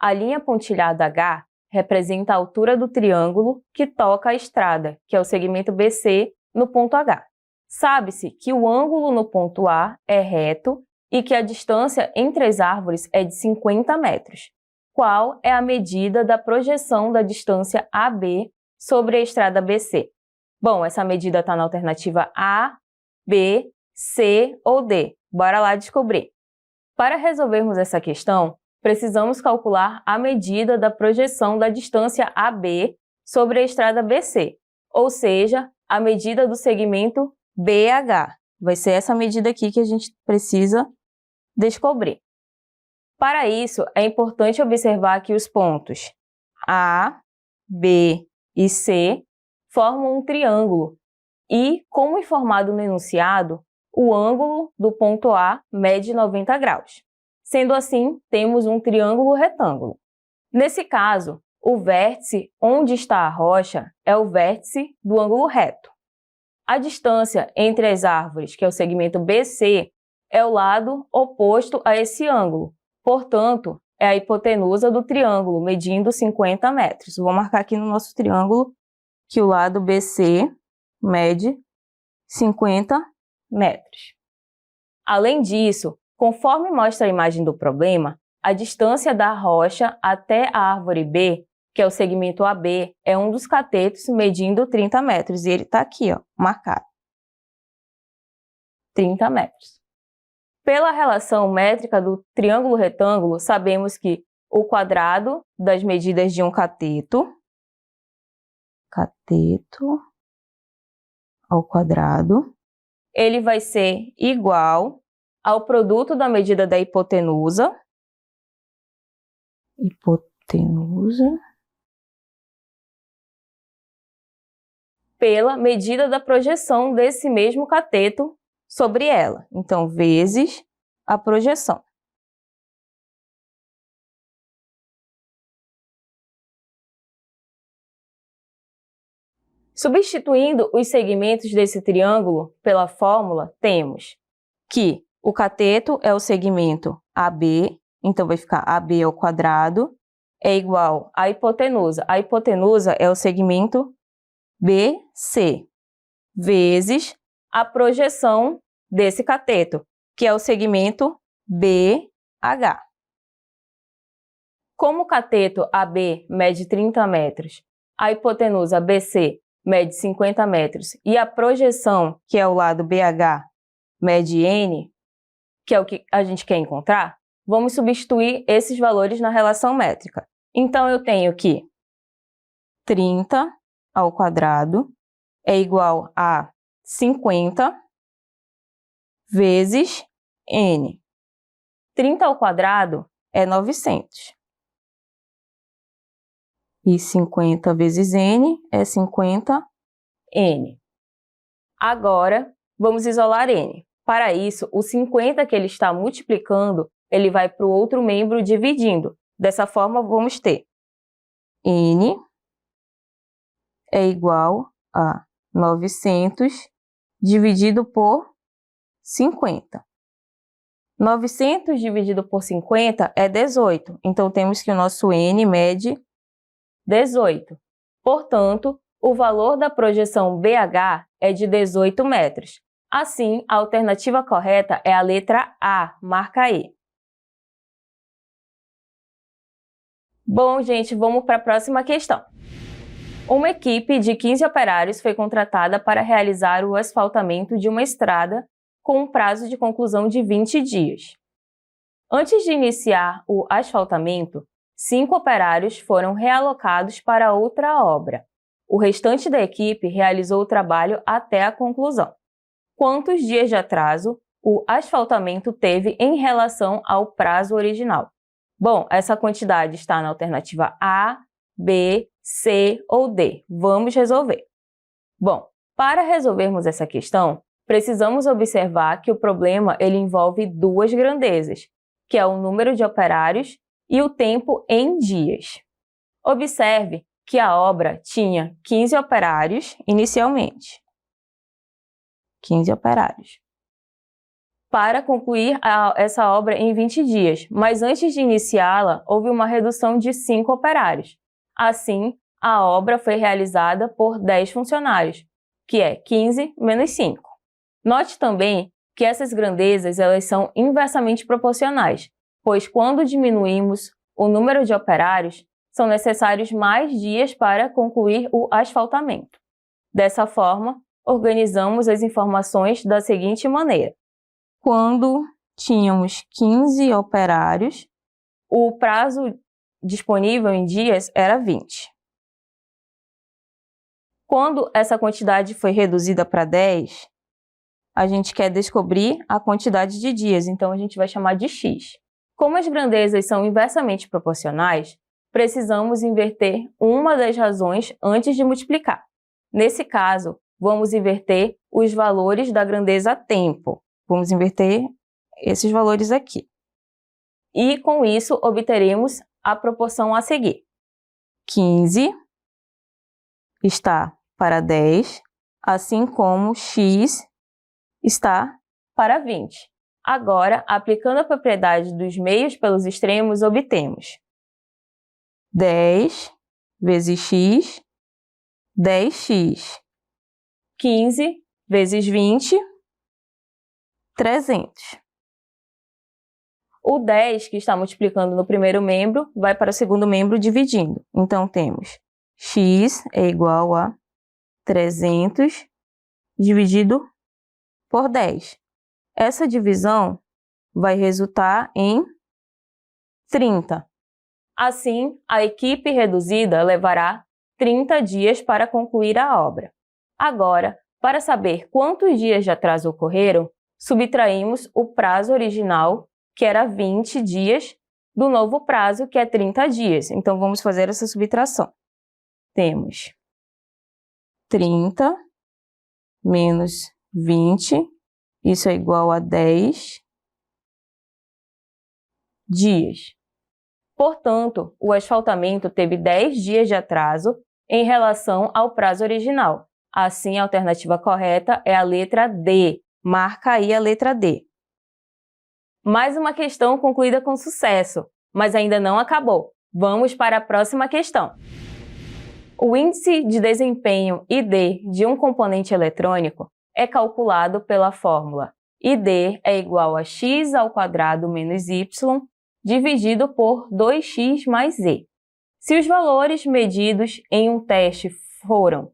A linha pontilhada H representa a altura do triângulo que toca a estrada, que é o segmento BC, no ponto H. Sabe-se que o ângulo no ponto A é reto e que a distância entre as árvores é de 50 metros. Qual é a medida da projeção da distância AB sobre a estrada BC? Bom, essa medida está na alternativa A, B, C ou D. Bora lá descobrir. Para resolvermos essa questão, precisamos calcular a medida da projeção da distância AB sobre a estrada BC, ou seja, a medida do segmento BH. Vai ser essa medida aqui que a gente precisa descobrir. Para isso, é importante observar que os pontos A, B e C formam um triângulo e, como informado no enunciado, o ângulo do ponto A mede 90 graus. Sendo assim, temos um triângulo retângulo. Nesse caso, o vértice onde está a rocha é o vértice do ângulo reto. A distância entre as árvores, que é o segmento BC, é o lado oposto a esse ângulo. Portanto, é a hipotenusa do triângulo, medindo 50 metros. Vou marcar aqui no nosso triângulo que o lado BC mede 50 metros. Além disso, conforme mostra a imagem do problema, a distância da rocha até a árvore B, que é o segmento AB, é um dos catetos medindo 30 metros. E ele está aqui, ó, marcado. 30 metros. Pela relação métrica do triângulo retângulo, sabemos que o quadrado das medidas de um cateto ao quadrado, ele vai ser igual ao produto da medida da hipotenusa pela medida da projeção desse mesmo cateto sobre ela. Então, vezes a projeção. Substituindo os segmentos desse triângulo pela fórmula, temos que o cateto é o segmento AB, então vai ficar AB ao quadrado, é igual à hipotenusa. A hipotenusa é o segmento BC, vezes a projeção desse cateto, que é o segmento BH. Como o cateto AB mede 30 metros, a hipotenusa BC mede 50 metros e a projeção, que é o lado BH, mede N, que é o que a gente quer encontrar, vamos substituir esses valores na relação métrica. Então, eu tenho que 30 ao quadrado é igual a 50 vezes N. 30 ao quadrado é 900. E 50 vezes N é 50N. Agora, vamos isolar N. Para isso, o 50 que ele está multiplicando, ele vai para o outro membro dividindo. Dessa forma, vamos ter N é igual a 900 dividido por 50. 900 dividido por 50 é 18. Então, temos que o nosso N mede 18. Portanto, o valor da projeção BH é de 18 metros. Assim, a alternativa correta é a letra A, marca E. Bom, gente, vamos para a próxima questão. Uma equipe de 15 operários foi contratada para realizar o asfaltamento de uma estrada com um prazo de conclusão de 20 dias. Antes de iniciar o asfaltamento, 5 operários foram realocados para outra obra. O restante da equipe realizou o trabalho até a conclusão. Quantos dias de atraso o asfaltamento teve em relação ao prazo original? Bom, essa quantidade está na alternativa A, B, C ou D. Vamos resolver. Bom, para resolvermos essa questão, precisamos observar que o problema ele envolve duas grandezas, que é o número de operários e o tempo em dias. Observe que a obra tinha 15 operários inicialmente. 15 operários. Para concluir essa obra em 20 dias, mas antes de iniciá-la, houve uma redução de 5 operários. Assim, a obra foi realizada por 10 funcionários, que é 15 menos 5. Note também que essas grandezas elas são inversamente proporcionais, pois quando diminuímos o número de operários, são necessários mais dias para concluir o asfaltamento. Dessa forma, organizamos as informações da seguinte maneira. Quando tínhamos 15 operários, o prazo disponível em dias era 20. Quando essa quantidade foi reduzida para 10, a gente quer descobrir a quantidade de dias, então a gente vai chamar de x. Como as grandezas são inversamente proporcionais, precisamos inverter uma das razões antes de multiplicar. Nesse caso, vamos inverter os valores da grandeza tempo. Vamos inverter esses valores aqui. E com isso, obteremos a proporção a seguir. 15 está para 10, assim como x está para 20. Agora, aplicando a propriedade dos meios pelos extremos, obtemos 10 vezes x, 10x. 15 vezes 20, 300. O 10, que está multiplicando no primeiro membro, vai para o segundo membro dividindo. Então, temos x é igual a 300 dividido por 10. Essa divisão vai resultar em 30. Assim, a equipe reduzida levará 30 dias para concluir a obra. Agora, para saber quantos dias de atraso ocorreram, subtraímos o prazo original, que era 20 dias, do novo prazo, que é 30 dias. Então, vamos fazer essa subtração. Temos 30 menos 20, isso é igual a 10 dias. Portanto, o asfaltamento teve 10 dias de atraso em relação ao prazo original. Assim, a alternativa correta é a letra D. Marca aí a letra D. Mais uma questão concluída com sucesso, mas ainda não acabou. Vamos para a próxima questão. O índice de desempenho ID de um componente eletrônico é calculado pela fórmula ID é igual a x ao quadrado menos y dividido por 2x mais z. Se os valores medidos em um teste foram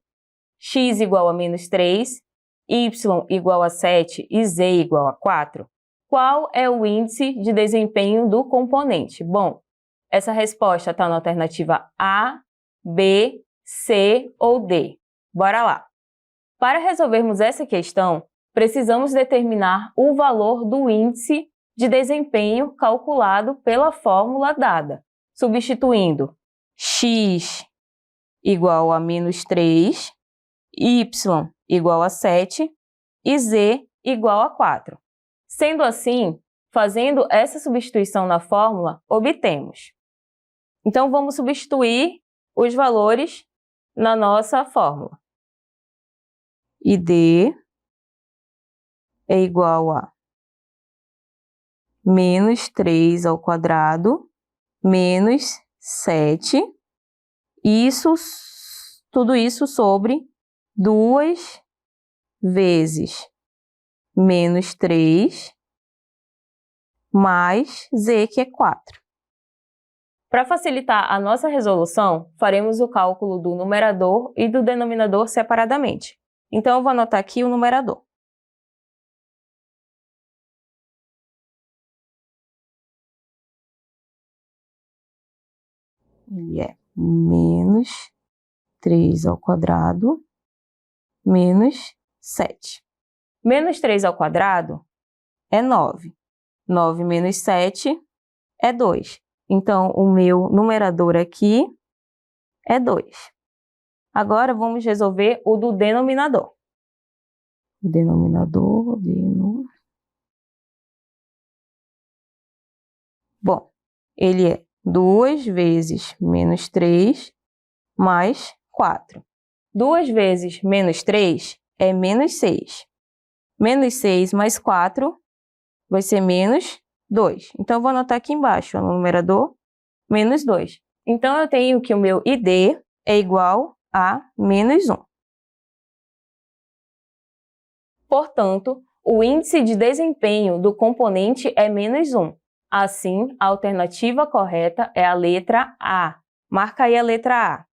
x igual a menos 3, y igual a 7 e z igual a 4, qual é o índice de desempenho do componente? Bom, essa resposta está na alternativa A, B, C ou D. Bora lá! Para resolvermos essa questão, precisamos determinar o valor do índice de desempenho calculado pela fórmula dada, substituindo x igual a menos 3, y igual a 7 e z igual a 4. Sendo assim, fazendo essa substituição na fórmula, obtemos. Então, vamos substituir os valores na nossa fórmula. ID é igual a menos 3 ao quadrado menos 7. Isso
Tudo isso sobre 2 vezes menos 3 mais z, que é 4.
Para facilitar a nossa resolução, faremos o cálculo do numerador e do denominador separadamente. Então, eu vou anotar aqui o numerador.
Ele é menos 3 ao quadrado menos 7. Menos 3 ao quadrado é 9. 9 menos 7 é 2. Então, o meu numerador aqui é 2. Agora, vamos resolver o do denominador. O denominador, Bom, ele é 2 vezes menos 3 mais 4. 2 vezes menos 3 é menos 6. Menos 6 mais 4 vai ser menos 2. Então, eu vou anotar aqui embaixo, no numerador, menos 2. Então, eu tenho que o meu ID é igual a menos 1. Portanto, o índice de desempenho do componente é menos 1. Assim, a alternativa correta é a letra A. Marca aí a letra A.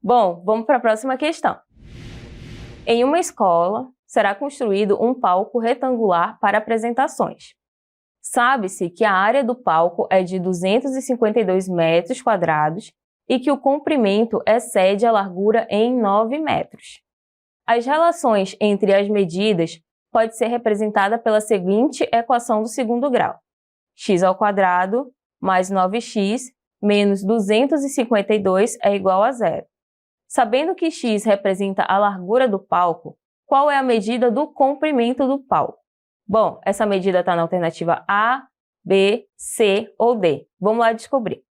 Bom, vamos para a próxima questão. Em uma escola, será construído um palco retangular para apresentações. Sabe-se que a área do palco é de 252 metros quadrados e que o comprimento excede a largura em 9 metros. As relações entre as medidas pode ser representada pela seguinte equação do segundo grau. x² mais 9x menos 252 é igual a 0. Sabendo que x representa a largura do palco, qual é a medida do comprimento do palco? Bom, essa medida está na alternativa A, B, C ou D. Vamos lá descobrir.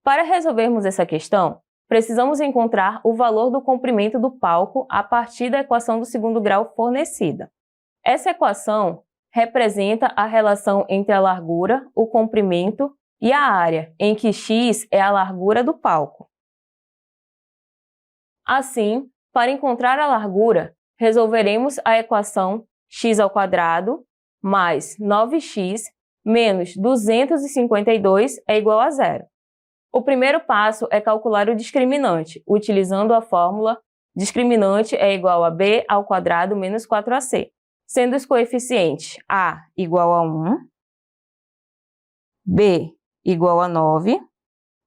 Para resolvermos essa questão, precisamos encontrar o valor do comprimento do palco a partir da equação do segundo grau fornecida. Essa equação representa a relação entre a largura, o comprimento e a área, em que x é a largura do palco. Assim, para encontrar a largura, resolveremos a equação x² mais 9x menos 252 é igual a 0. O primeiro passo é calcular o discriminante, utilizando a fórmula discriminante é igual a b² menos 4ac, sendo os coeficientes a igual a 1, b igual a 9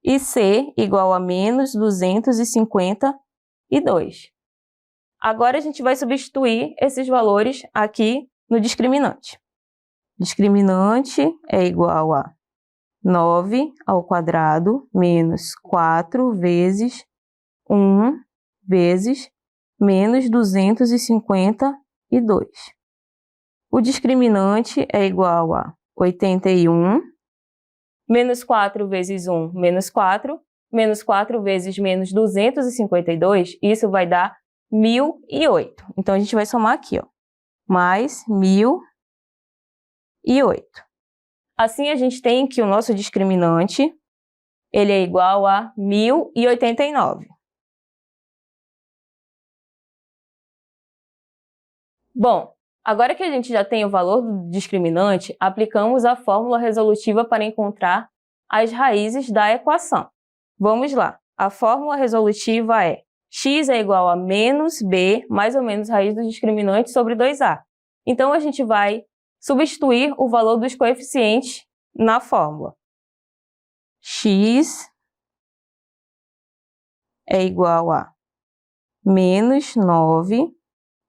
e c igual a menos 252. Agora, a gente vai substituir esses valores aqui no discriminante. Discriminante é igual a 9² menos 4 vezes 1 vezes menos 252. O discriminante é igual a 81, menos 4 vezes 1, menos 4, menos 4 vezes menos 252, isso vai dar 1008. Então, a gente vai somar aqui, ó, mais 1008. Assim, a gente tem que o nosso discriminante, ele é igual a 1089. Bom, agora que a gente já tem o valor do discriminante, aplicamos a fórmula resolutiva para encontrar as raízes da equação. Vamos lá. A fórmula resolutiva é x é igual a menos b, mais ou menos raiz do discriminante sobre 2a. Então, a gente vai substituir o valor dos coeficientes na fórmula. X é igual a menos 9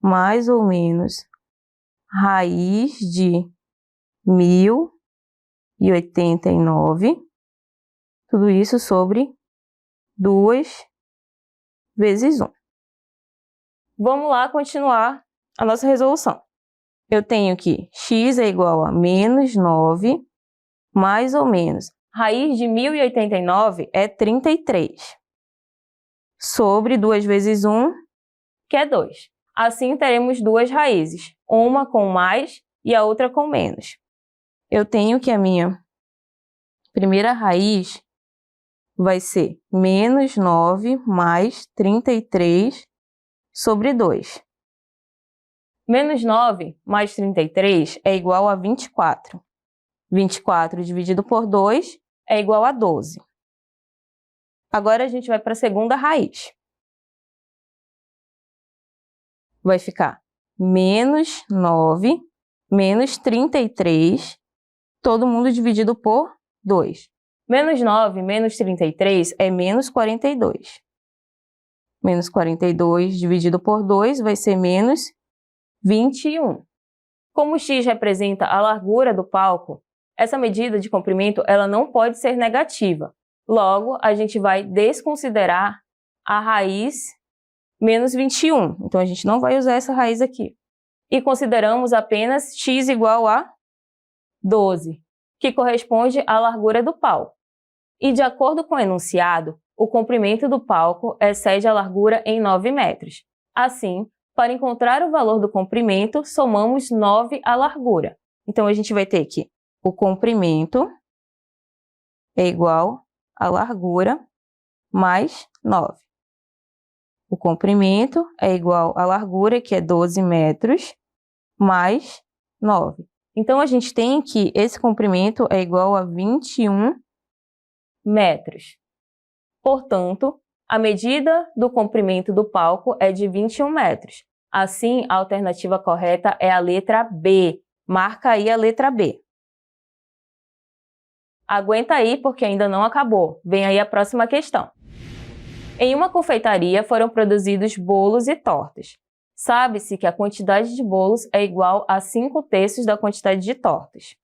mais ou menos raiz de 1089, tudo isso sobre 2 vezes 1. Vamos lá continuar a nossa resolução. Eu tenho que x é igual a menos 9 mais ou menos raiz de 1089 é 33 sobre 2 vezes 1, que é 2. Assim, teremos duas raízes, uma com mais e a outra com menos. Eu tenho que a minha primeira raiz vai ser menos 9 mais 33 sobre 2. Menos 9 mais 33 é igual a 24. 24 dividido por 2 é igual a 12. Agora a gente vai para a segunda raiz. Vai ficar menos 9 menos 33, todo mundo dividido por 2. Menos 9 menos 33 é menos 42. Menos 42 dividido por 2 vai ser menos 21. Como o x representa a largura do palco, essa medida de comprimento ela não pode ser negativa. Logo, a gente vai desconsiderar a raiz menos 21. Então, a gente não vai usar essa raiz aqui. E consideramos apenas x igual a 12, que corresponde à largura do palco. E, de acordo com o enunciado, o comprimento do palco excede a largura em 9 metros. Assim, para encontrar o valor do comprimento, somamos 9 à largura. Então, a gente vai ter que o comprimento é igual à largura mais 9. O comprimento é igual à largura, que é 12 metros, mais 9. Então, a gente tem que esse comprimento é igual a 21 metros. Portanto, a medida do comprimento do palco é de 21 metros. Assim, a alternativa correta é a letra B. Marca aí a letra B. Aguenta aí, porque ainda não acabou. Vem aí a próxima questão. Em uma confeitaria foram produzidos bolos e tortas. Sabe-se que a quantidade de bolos é igual a 5/3 da quantidade de tortas.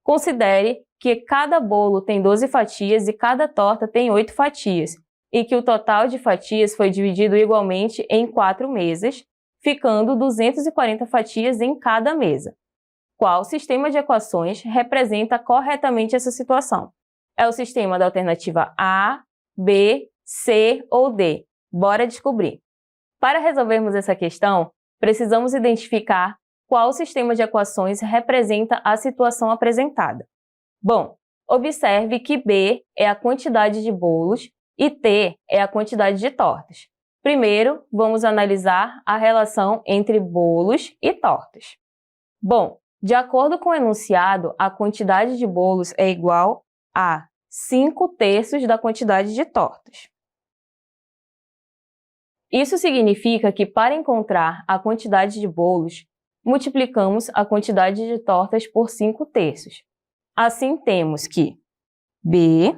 Considere que cada bolo tem 12 fatias e cada torta tem 8 fatias, e que o total de fatias foi dividido igualmente em 4 mesas, ficando 240 fatias em cada mesa. Qual sistema de equações representa corretamente essa situação? É o sistema da alternativa A, B, C ou D? Bora descobrir! Para resolvermos essa questão, precisamos identificar qual sistema de equações representa a situação apresentada. Bom, observe que B é a quantidade de bolos e T é a quantidade de tortas. Primeiro, vamos analisar a relação entre bolos e tortas. Bom, de acordo com o enunciado, a quantidade de bolos é igual a 5/3 da quantidade de tortas. Isso significa que, para encontrar a quantidade de bolos, multiplicamos a quantidade de tortas por 5/3. Assim, temos que B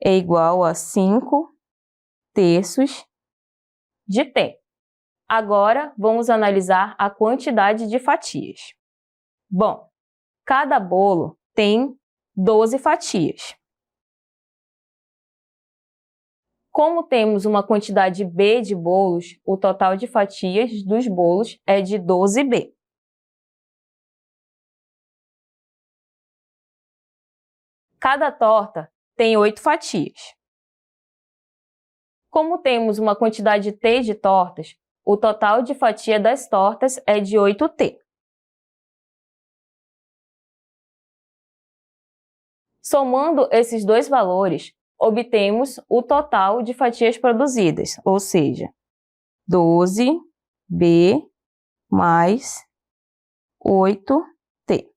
é igual a 5/3 de T. Agora, vamos analisar a quantidade de fatias. Bom, cada bolo tem 12 fatias. Como temos uma quantidade B de bolos, o total de fatias dos bolos é de 12B. Cada torta tem 8 fatias. Como temos uma quantidade T de tortas, o total de fatia das tortas é de 8T. Somando esses dois valores, obtemos o total de fatias produzidas, ou seja, 12B mais 8T.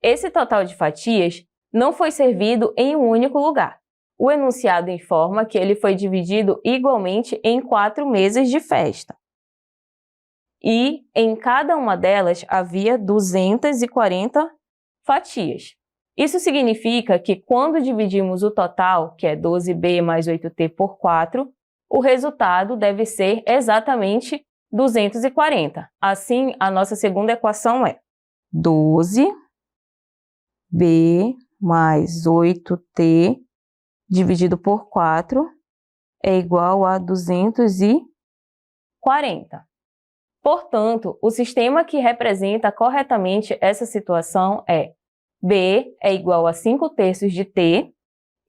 Esse total de fatias não foi servido em um único lugar. O enunciado informa que ele foi dividido igualmente em 4 mesas de festa. E em cada uma delas havia 240 fatias. Isso significa que quando dividimos o total, que é 12B mais 8T por 4, o resultado deve ser exatamente 240. Assim, a nossa segunda equação é 12B mais 8T dividido por 4 é igual a 240. Portanto, o sistema que representa corretamente essa situação é B é igual a 5/3 de T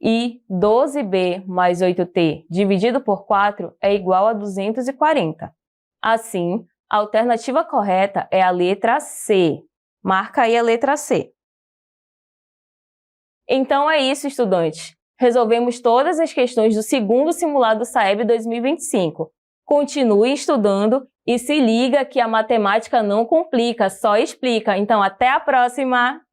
e 12B mais 8T dividido por 4 é igual a 240. Assim, a alternativa correta é a letra C. Marca aí a letra C. Então é isso, estudantes.
Resolvemos todas as questões do segundo simulado SAEB 2025. Continue estudando e se liga que a matemática não complica, só explica. Então, até a próxima!